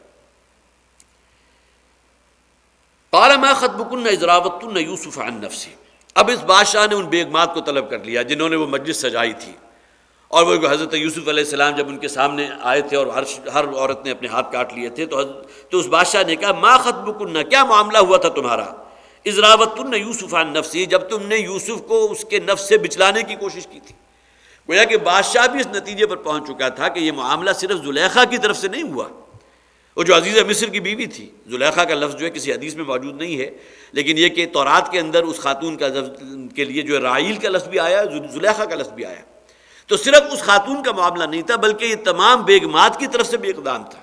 قال ما خطبکن اذ راوتن یوسف عن نفسہ، اب اس بادشاہ نے ان بیگمات کو طلب کر لیا جنہوں نے وہ مجلس سجائی تھی، اور وہ حضرت یوسف علیہ السلام جب ان کے سامنے آئے تھے اور ہر عورت نے اپنے ہاتھ کاٹ لیے تھے تو اس بادشاہ نے کہا ما خطبکن، کیا معاملہ ہوا تھا تمہارا، اذ راوتن یوسف عن نفسہ، جب تم نے یوسف کو اس کے نفس سے بچلانے کی کوشش کی تھی۔ گویا کہ بادشاہ بھی اس نتیجے پر پہنچ چکا تھا کہ یہ معاملہ صرف زلیخا کی طرف سے نہیں ہوا، وہ جو عزیز مصر کی بیوی تھی، زلیخا کا لفظ جو ہے کسی حدیث میں موجود نہیں ہے، لیکن یہ کہ تورات کے اندر اس خاتون کا کے لیے جو ہے رائیل کا لفظ بھی آیا، زلیخا کا لفظ بھی آیا، تو صرف اس خاتون کا معاملہ نہیں تھا بلکہ یہ تمام بیگمات کی طرف سے بھی اقدام تھا۔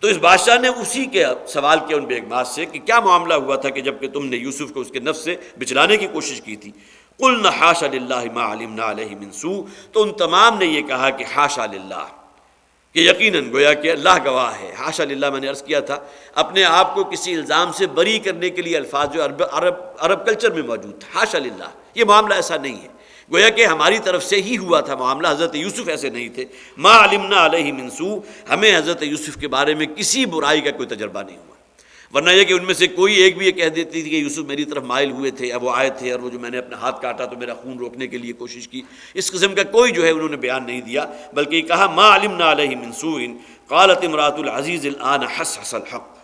تو اس بادشاہ نے اسی کے سوال کیا ان بیگمات سے کہ کیا معاملہ ہوا تھا کہ جب کہ تم نے یوسف کو اس کے نفس سے بچلانے کی کوشش کی تھی؟ قلنا حاشا للہ ما علمنا علیہ من سوء، تو ان تمام نے یہ کہا کہ حاشا للہ، کہ یقیناً گویا کہ اللہ گواہ ہے۔ حاشا للہ میں نے عرض کیا تھا اپنے آپ کو کسی الزام سے بری کرنے کے لیے الفاظ جو عرب کلچر میں موجود تھا، حاشا للہ، یہ معاملہ ایسا نہیں ہے، گویا کہ ہماری طرف سے ہی ہوا تھا معاملہ، حضرت یوسف ایسے نہیں تھے۔ ما علمنا علیہ من سوء، ہمیں حضرت یوسف کے بارے میں کسی برائی کا کوئی تجربہ نہیں ہوا، ورنہ یہ کہ ان میں سے کوئی ایک بھی یہ کہہ دیتی تھی کہ یوسف میری طرف مائل ہوئے تھے، اب وہ آئے تھے اور وہ جو میں نے اپنا ہاتھ کاٹا تو میرا خون روکنے کے لیے کوشش کی، اس قسم کا کوئی جو ہے انہوں نے بیان نہیں دیا، بلکہ یہ کہا ما علمنا علیہ من سوء قالت امرأۃ العزیز الآن حصحص الحق۔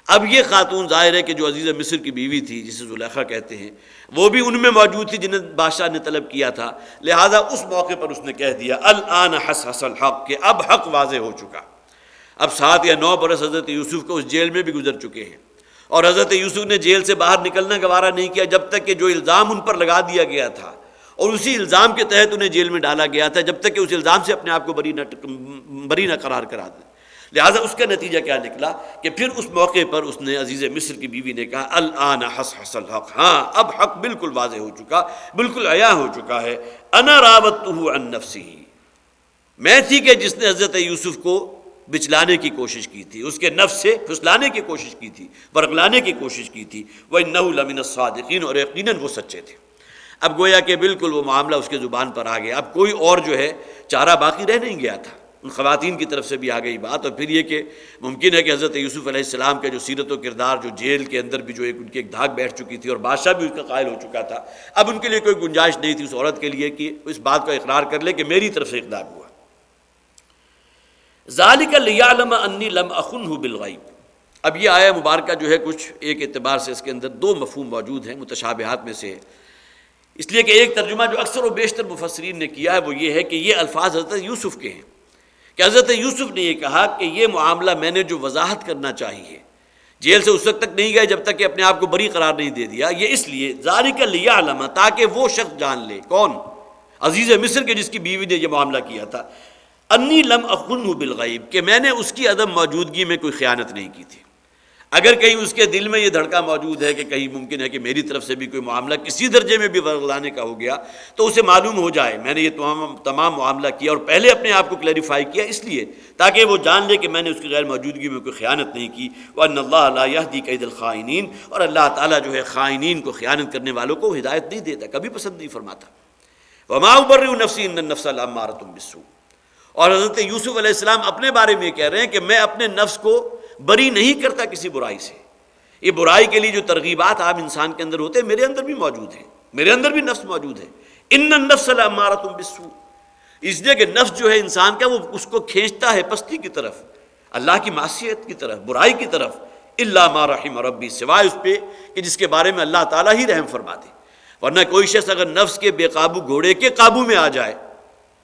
اب یہ خاتون ظاہر ہے کہ جو عزیز مصر کی بیوی تھی جسے زلیخا کہتے ہیں، وہ بھی ان میں موجود تھی جنہیں بادشاہ نے طلب کیا تھا، لہذا اس موقع پر اس نے کہہ دیا الآن حصحص الحق، کہ اب حق واضح ہو چکا۔ اب 7 یا 9 برس حضرت یوسف کو اس جیل میں بھی گزر چکے ہیں، اور حضرت یوسف نے جیل سے باہر نکلنا گوارا نہیں کیا جب تک کہ جو الزام ان پر لگا دیا گیا تھا اور اسی الزام کے تحت انہیں جیل میں ڈالا گیا تھا، جب تک کہ اس الزام سے اپنے آپ کو بری نہ قرار کرا دیں۔ لہٰذا اس کا نتیجہ کیا نکلا کہ پھر اس موقع پر اس نے عزیز مصر کی بیوی نے کہا الآن حصحص الحق، ہاں اب حق بالکل واضح ہو چکا، بالکل عیاں ہو چکا ہے۔ انا راودتہ عن نفسہ، میں تھی کہ جس نے حضرت یوسف کو بچلانے کی کوشش کی تھی، اس کے نفس سے پھسلانے کی کوشش کی تھی، برگلانے کی کوشش کی تھی، وَإِنَّهُ لَمِنَ الصَّادِقِينَ، اور یقیناً وہ سچے تھے۔ اب گویا کہ بالکل وہ معاملہ اس کے زبان پر آ گیا، اب کوئی اور جو ہے چارہ باقی رہ نہیں گیا تھا، ان خواتین کی طرف سے بھی آ گئی بات، اور پھر یہ کہ ممکن ہے کہ حضرت یوسف علیہ السلام کا جو سیرت و کردار جو جیل کے اندر بھی جو ان کی ایک دھاگ بیٹھ چکی تھی اور بادشاہ بھی اس کا قائل ہو چکا تھا، اب ان کے لیے کوئی گنجائش نہیں تھی اس عورت کے لیے کہ اس بات کا اقرار کر لے کہ میری طرف سے اقدام ہوا۔ ذالک لیعلم انی لم اخنہ بالغیب، اب یہ آیہ مبارکہ جو ہے کچھ ایک اعتبار سے اس کے اندر 2 مفہوم موجود ہیں، متشابہات میں سے ہے، اس لیے کہ ایک ترجمہ جو اکثر و بیشتر مفسرین نے کیا ہے وہ یہ ہے کہ یہ الفاظ حضرت یوسف کے ہیں، کہ حضرت یوسف نے یہ کہا کہ یہ معاملہ میں نے جو وضاحت کرنا چاہیے، جیل سے اس وقت تک نہیں گئے جب تک کہ اپنے آپ کو بری قرار نہیں دے دیا، یہ اس لیے ذالک لیعلم، تاکہ وہ شخص جان لے، کون؟ عزیز مصر کے جس کی بیوی نے یہ معاملہ کیا تھا، انی لم اخنہ بالغیب، کہ میں نے اس کی عدم موجودگی میں کوئی خیانت نہیں کی تھی۔ اگر کہیں اس کے دل میں یہ دھڑکا موجود ہے کہ کہیں ممکن ہے کہ میری طرف سے بھی کوئی معاملہ کسی درجے میں بھی ورگلانے کا ہو گیا، تو اسے معلوم ہو جائے میں نے یہ تمام معاملہ کیا اور پہلے اپنے آپ کو کلیریفائی کیا اس لیے تاکہ وہ جان لے کہ میں نے اس کی غیر موجودگی میں کوئی خیانت نہیں کی۔ وَأَنَّ اللَّهَ لَا يَهْدِي كَيْدَ الْخَائِنِينَ، اور اللہ تعالیٰ جو ہے خائنین کو، خیانت کرنے والوں کو ہدایت نہیں دیتا، کبھی پسند نہیں فرماتا۔ وَمَا أُبَرِّئُ نَفْسِي إِنَّ النَّفْسَ لَأَمَّارَةٌ بِالسُّوءِ، اور حضرت یوسف علیہ السلام اپنے بارے میں یہ کہہ رہے ہیں کہ میں اپنے نفس کو بری نہیں کرتا کسی برائی سے۔ یہ برائی کے لیے جو ترغیبات عام انسان کے اندر ہوتے ہیں میرے اندر بھی موجود ہیں، میرے اندر بھی نفس موجود ہے۔ ان النفس لامارۃ بالسوء، اس لیے کہ نفس جو ہے انسان کا وہ اس کو کھینچتا ہے پستی کی طرف، اللہ کی معصیت کی طرف، برائی کی طرف، الا ما رحم ربی، سوائے اس پہ کہ جس کے بارے میں اللہ تعالیٰ ہی رحم فرما دے، ورنہ کوئی شخص اگر نفس کے بے قابو گھوڑے کے قابو میں آ جائے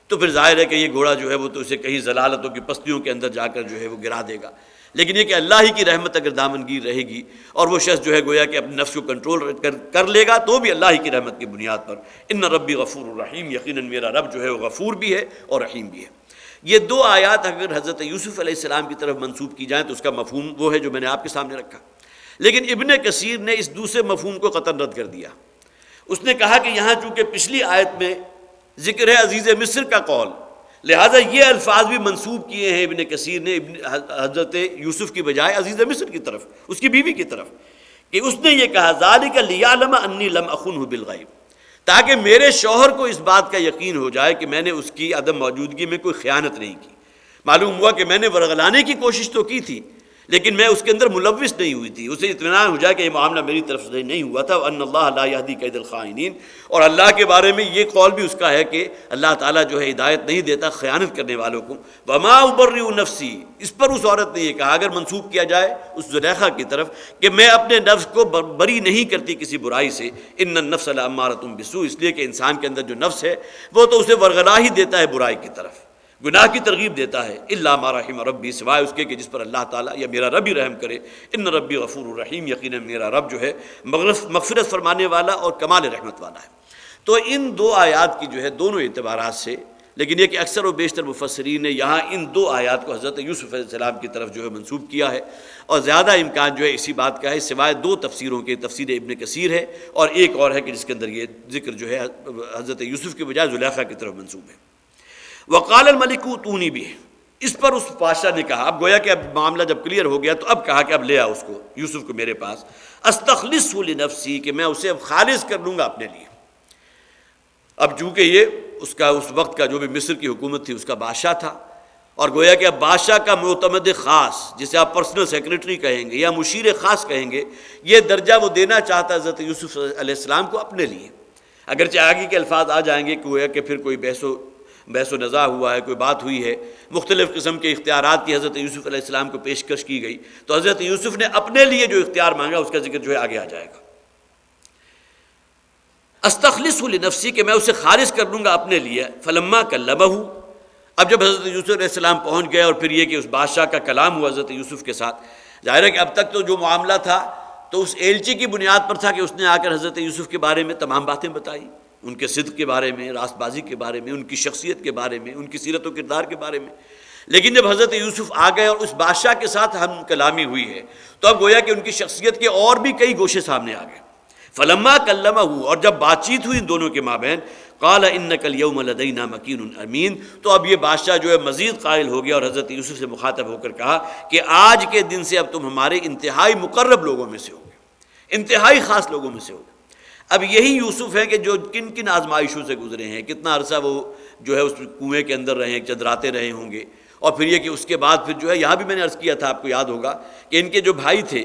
تو پھر ظاہر ہے کہ یہ گھوڑا جو ہے وہ تو اسے کہیں ضلالتوں کی پستیوں کے اندر جا کر جو ہے وہ گرا دے گا۔ لیکن یہ کہ اللہ ہی کی رحمت اگر دامنگیر رہے گی اور وہ شخص جو ہے گویا کہ اپنے نفس کو کنٹرول کر لے گا تو بھی اللہ ہی کی رحمت کی بنیاد پر۔ ان ربی غفور الرحیم، یقیناً میرا رب جو ہے وہ غفور بھی ہے اور رحیم بھی ہے۔ یہ 2 آیات اگر حضرت یوسف علیہ السلام کی طرف منسوب کی جائیں تو اس کا مفہوم وہ ہے جو میں نے آپ کے سامنے رکھا، لیکن ابن کثیر نے اس دوسرے مفہوم کو قطعاً رد کر دیا۔ اس نے کہا کہ یہاں چونکہ پچھلی آیت میں ذکر ہے عزیز مصر کا قول، لہٰذا یہ الفاظ بھی منسوب کیے ہیں ابن کثیر نے حضرت یوسف کی بجائے عزیز مصر کی طرف، اس کی بیوی کی طرف، کہ اس نے یہ کہا ذالک لیعلم انی لم اخنہ بالغیب، تاکہ میرے شوہر کو اس بات کا یقین ہو جائے کہ میں نے اس کی عدم موجودگی میں کوئی خیانت نہیں کی۔ معلوم ہوا کہ میں نے ورغلانے کی کوشش تو کی تھی لیکن میں اس کے اندر ملوث نہیں ہوئی تھی، اسے اطمینان ہو جائے کہ یہ معاملہ میری طرف سے نہیں ہوا تھا۔ وَأَنَّ اللَّهَ لَا يَهْدِي كَيْدَ الْخَائِنِينَ، اور اللہ کے بارے میں یہ قول بھی اس کا ہے کہ اللہ تعالیٰ جو ہے ہدایت نہیں دیتا خیانت کرنے والوں کو۔ وَمَا أُبَرِّئُ نَفْسِي، اس پر اس عورت نے یہ کہا اگر منسوب کیا جائے اس زلیخا کی طرف کہ میں اپنے نفس کو بری نہیں کرتی کسی برائی سے، إِنَّ النَّفْسَ لَأَمَّارَةٌ بِالسُّوءِ، اس لیے کہ انسان کے اندر جو نفس ہے وہ تو اسے ورغلا ہی دیتا ہے برائی کی طرف۔ گناہ کی ترغیب دیتا ہے، الا ما رحم ربی، سوائے اس کے کہ جس پر اللہ تعالیٰ یا میرا رب ہی رحم کرے، ان ربی غفور الرحیم، یقیناً میرا رب جو ہے مغفرت فرمانے والا اور کمال رحمت والا ہے۔ تو ان دو آیات کی جو ہے دونوں اعتبارات سے، لیکن یہ کہ اکثر و بیشتر مفسرین نے یہاں ان دو آیات کو حضرت یوسف علیہ السلام کی طرف جو ہے منسوب کیا ہے، اور زیادہ امکان جو ہے اسی بات کا ہے، سوائے دو تفسیروں کے، تفسیر ابن کثیر ہے اور ایک اور ہے کہ جس کے اندر یہ ذکر جو ہے حضرت یوسف کے بجائے زلیخا کی طرف منسوب ہے۔ وقال الملک اتونی بہ، اس پر اس بادشاہ نے کہا، اب گویا کہ اب معاملہ جب کلیئر ہو گیا تو اب کہا کہ اب لے آ اس کو، یوسف کو میرے پاس، استخلصہ لنفسی، کہ میں اسے اب خالص کر لوں گا اپنے لیے۔ اب چونکہ یہ اس وقت کا جو بھی مصر کی حکومت تھی اس کا بادشاہ تھا، اور گویا کہ اب بادشاہ کا معتمد خاص، جسے آپ پرسنل سیکریٹری کہیں گے یا مشیر خاص کہیں گے، یہ درجہ وہ دینا چاہتا حضرت یوسف علیہ السلام کو اپنے لیے۔ اگرچہ آگے کے الفاظ آ جائیں گے کہ گویا کہ پھر کوئی بحث و نزاع ہوا ہے، کوئی بات ہوئی ہے، مختلف قسم کے اختیارات کی حضرت یوسف علیہ السلام کو پیشکش کی گئی، تو حضرت یوسف نے اپنے لیے جو اختیار مانگا اس کا ذکر جو ہے آگے آ جائے گا۔ استخلصہ لنفسی، کہ میں اسے خالص کر لوں گا اپنے لیے۔ فلما کلمہ، اب جب حضرت یوسف علیہ السلام پہنچ گئے اور پھر یہ کہ اس بادشاہ کا کلام ہوا حضرت یوسف کے ساتھ، ظاہر ہے کہ اب تک تو جو معاملہ تھا تو اس ایلچی کی بنیاد پر تھا کہ اس نے آ کر حضرت یوسف کے بارے میں تمام باتیں بتائی، ان کے صدق کے بارے میں، راست بازی کے بارے میں، ان کی شخصیت کے بارے میں، ان کی سیرت و کردار کے بارے میں۔ لیکن جب حضرت یوسف آ گئے اور اس بادشاہ کے ساتھ ہم کلامی ہوئی ہے تو اب گویا کہ ان کی شخصیت کے اور بھی کئی گوشے سامنے آ گئے۔ فلما کلمہ، اور جب بات چیت ہوئی ان دونوں کے مابین، قال انک الیوم لدینا مکین امین، تو اب یہ بادشاہ جو ہے مزید قائل ہو گیا اور حضرت یوسف سے مخاطب ہو کر کہا کہ آج کے دن سے اب تم ہمارے انتہائی مقرب لوگوں میں سے ہوگے، انتہائی خاص لوگوں میں سے ہوگے۔ اب یہی یوسف ہے کہ جو کن کن آزمائشوں سے گزرے ہیں، کتنا عرصہ وہ جو ہے اس کنویں کے اندر رہے، چندراتے رہے ہوں گے، اور پھر یہ کہ اس کے بعد پھر جو ہے یہاں بھی میں نے عرض کیا تھا، آپ کو یاد ہوگا کہ ان کے جو بھائی تھے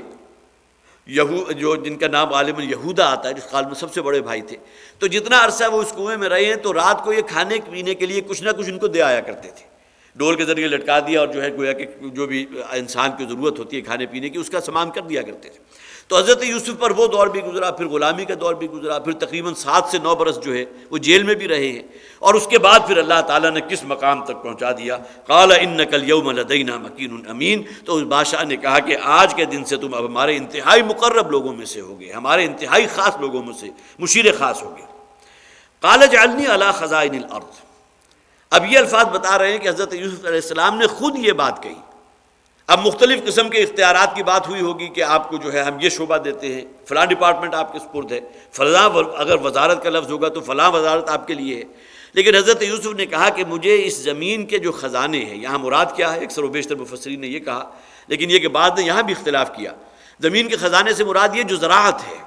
جو جن کا نام غالباً یہودا آتا ہے، جس خال میں سب سے بڑے بھائی تھے، تو جتنا عرصہ وہ اس کنویں میں رہے ہیں تو رات کو یہ کھانے پینے کے لیے کچھ نہ کچھ ان کو دے آیا کرتے تھے، ڈول کے ذریعے لٹکا دیا، اور جو ہے گویا کہ جو بھی انسان کی ضرورت ہوتی ہے کھانے پینے کی اس کا سامان کر دیا کرتے تھے۔ تو حضرت یوسف پر وہ دور بھی گزرا، پھر غلامی کا دور بھی گزرا، پھر تقریباً 7 سے 9 برس جو ہے وہ جیل میں بھی رہے ہیں، اور اس کے بعد پھر اللہ تعالیٰ نے کس مقام تک پہنچا دیا، قال انک الیوم لدینا مکین امین، تو اس بادشاہ نے کہا کہ آج کے دن سے تم اب ہمارے انتہائی مقرب لوگوں میں سے ہوگے، ہمارے انتہائی خاص لوگوں میں سے مشیر خاص ہوگے۔ قال اجعلنی علی خزائن الارض، اب یہ الفاظ بتا رہے ہیں کہ حضرت یوسف علیہ السلام نے خود یہ بات کہی۔ اب مختلف قسم کے اختیارات کی بات ہوئی ہوگی کہ آپ کو جو ہے ہم یہ شعبہ دیتے ہیں، فلاں ڈپارٹمنٹ آپ کے سپرد ہے، فلاں اگر وزارت کا لفظ ہوگا تو فلاں وزارت آپ کے لیے ہے، لیکن حضرت یوسف نے کہا کہ مجھے اس زمین کے جو خزانے ہیں، یہاں مراد کیا ہے، اکثر و بیشتر مفسرین نے یہ کہا، لیکن یہ کہ بعد نے یہاں بھی اختلاف کیا، زمین کے خزانے سے مراد یہ جو زراعت ہے،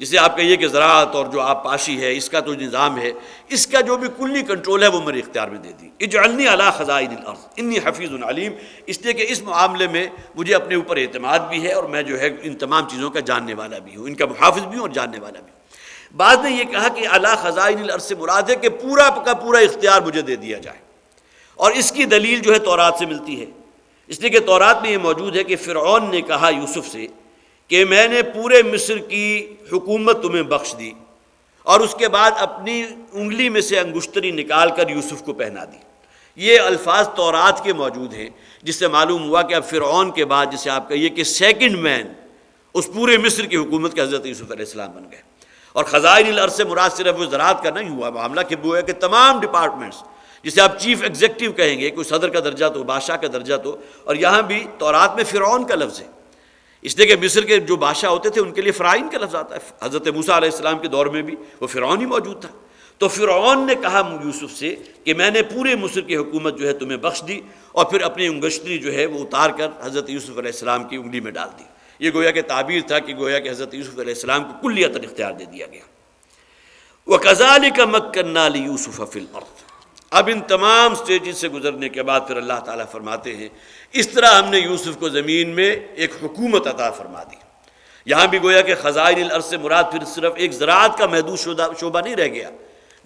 جسے آپ کہیے کہ زراعت اور جو آب پاشی ہے، اس کا تو نظام ہے، اس کا جو بھی کلی کنٹرول ہے وہ میرے اختیار میں دے دی۔ اجعلنی علی خزائن الارض انی حفیظ علیم، اس لیے کہ اس معاملے میں مجھے اپنے اوپر اعتماد بھی ہے اور میں جو ہے ان تمام چیزوں کا جاننے والا بھی ہوں، ان کا محافظ بھی ہوں اور جاننے والا بھی ہوں۔ بعض نے یہ کہا کہ علی خزائن الارض سے مراد ہے کہ پورا کا پورا اختیار مجھے دے دیا جائے، اور اس کی دلیل جو ہے تورات سے ملتی ہے، اس لیے کہ تورات میں یہ موجود ہے کہ فرعون نے کہا یوسف سے کہ میں نے پورے مصر کی حکومت تمہیں بخش دی، اور اس کے بعد اپنی انگلی میں سے انگشتری نکال کر یوسف کو پہنا دی۔ یہ الفاظ تورات کے موجود ہیں، جس سے معلوم ہوا کہ اب فرعون کے بعد جسے آپ کہیے کہ سیکنڈ مین اس پورے مصر کی حکومت کے حضرت یوسف علیہ السلام بن گئے۔ اور خزائن الارض سے مراد صرف وہ زراعت کا نہیں ہوا معاملہ، کہ وہ ہے کہ تمام ڈپارٹمنٹس، جسے آپ چیف ایگزیکٹو کہیں گے، کوئی صدر کا درجہ تو بادشاہ کا درجہ تو، اور یہاں بھی تورات میں فرعون کا لفظ ہے، اس لیے کہ مصر کے جو بادشاہ ہوتے تھے ان کے لیے فرعون کا لفظ آتا ہے۔ حضرت موسیٰ علیہ السلام کے دور میں بھی وہ فرعون ہی موجود تھا۔ تو فرعون نے کہا یوسف سے کہ میں نے پورے مصر کی حکومت جو ہے تمہیں بخش دی، اور پھر اپنی انگشتری جو ہے وہ اتار کر حضرت یوسف علیہ السلام کی انگلی میں ڈال دی۔ یہ گویا کہ تعبیر تھا کہ گویا کہ حضرت یوسف علیہ السلام کو کلیۃً اختیار دے دیا گیا۔ وَكَذَلِكَ مَكَّنَّا لِيُوسُفَ فِي الْأَرْضِ، اب ان تمام سٹیجز سے گزرنے کے بعد پھر اللہ تعالیٰ فرماتے ہیں اس طرح ہم نے یوسف کو زمین میں ایک حکومت عطا فرما دی۔ یہاں بھی گویا کہ خزائن الارض سے مراد پھر صرف ایک زراعت کا محدود شعبہ نہیں رہ گیا،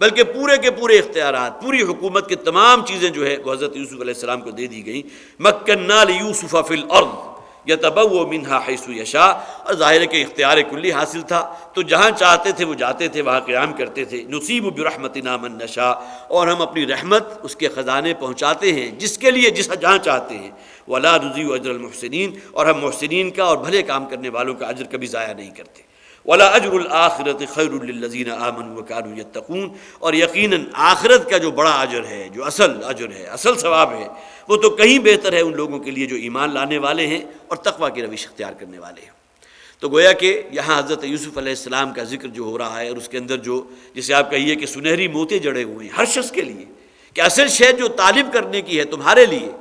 بلکہ پورے کے پورے اختیارات، پوری حکومت کی تمام چیزیں جو ہے وہ حضرت یوسف علیہ السلام کو دے دی گئیں۔ مکننا لیوسف فی الارض، یتبوأ منہا حیث یشاء، اور ظاہر ہے کہ اختیار کلی حاصل تھا، تو جہاں چاہتے تھے وہ جاتے تھے، وہاں قیام کرتے تھے۔ نصیب برحمتنا من نشاء، اور ہم اپنی رحمت اس کے خزانے پہنچاتے ہیں جس کے لیے جہاں چاہتے ہیں۔ ولا نضیع اجر المحسنین، اور ہم محسنین کا اور بھلے کام کرنے والوں کا اجر کبھی ضائع نہیں کرتے۔ ولا اجر الآخرۃ خیر للذین آمنوا وکانوا یتقون، اور یقیناً آخرت کا جو بڑا اجر ہے، جو اصل اجر ہے، اصل ثواب ہے، وہ تو کہیں بہتر ہے ان لوگوں کے لیے جو ایمان لانے والے ہیں اور تقویٰ کی روش اختیار کرنے والے ہیں۔ تو گویا کہ یہاں حضرت یوسف علیہ السلام کا ذکر جو ہو رہا ہے، اور اس کے اندر جو جسے آپ کہیے کہ سنہری موتی جڑے ہوئے ہیں ہر شخص کے لیے، کہ اصل شے جو طالب کرنے کی ہے تمہارے لیے،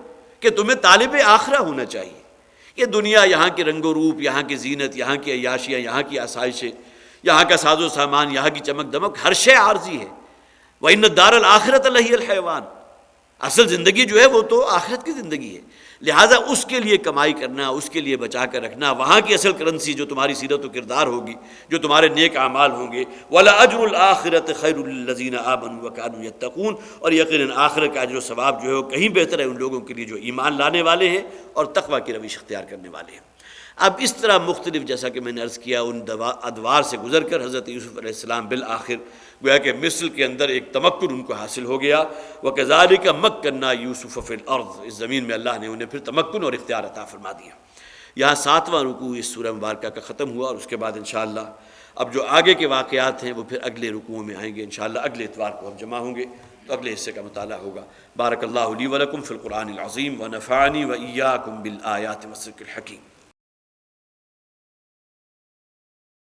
کہ تمہیں طالب آخرہ ہونا چاہیے۔ یہ دنیا، یہاں کے رنگ و روپ، یہاں کی زینت، یہاں کی عیاشیاں، یہاں کی آسائشیں، یہاں کا ساز و سامان، یہاں کی چمک دمک، ہر شے عارضی ہے۔ وَإِنَّ الدَّارَ الْآخِرَةَ لَهِيَ الْحَيَوَانُ، اصل زندگی جو ہے وہ تو آخرت کی زندگی ہے، لہٰذا اس کے لیے کمائی کرنا، اس کے لیے بچا کر رکھنا، وہاں کی اصل کرنسی جو تمہاری سیرت و کردار ہوگی، جو تمہارے نیک اعمال ہوں گے۔ وَلَأَجْرُ الْآخِرَةِ خَيْرٌ لِّلَّذِينَ آمَنُوا وَكَانُوا يَتَّقُونَ، اور یقیناً آخرت کا اجر و ثواب جو ہے وہ کہیں بہتر ہے ان لوگوں کے لیے جو ایمان لانے والے ہیں اور تقویٰ کی روش اختیار کرنے والے ہیں۔ اب اس طرح مختلف، جیسا کہ میں نے عرض کیا، ان ادوار سے گزر کر حضرت یوسف علیہ السلام بالآخر گویا کہ مصر کے اندر ایک تمکن ان کو حاصل ہو گیا۔ وَكَذَلِكَ مَكَّنَّا يُوسُفَ فِي الْأَرْضِ، اس زمین میں اللہ نے انہیں پھر تمکن اور اختیار عطا فرما دیا۔ یہاں 7واں رکوع اس سورہ مبارکہ کا ختم ہوا، اور اس کے بعد انشاءاللہ اب جو آگے کے واقعات ہیں وہ پھر اگلے رکوعوں میں آئیں گے انشاءاللہ۔ اگلے اتوار کو ہم جمع ہوں گے تو اگلے حصے کا مطالعہ ہوگا۔ بارک اللہ لی ولکم فی القرآن العظیم ونفعنی وإیاکم بالآیات والذکر الحکیم۔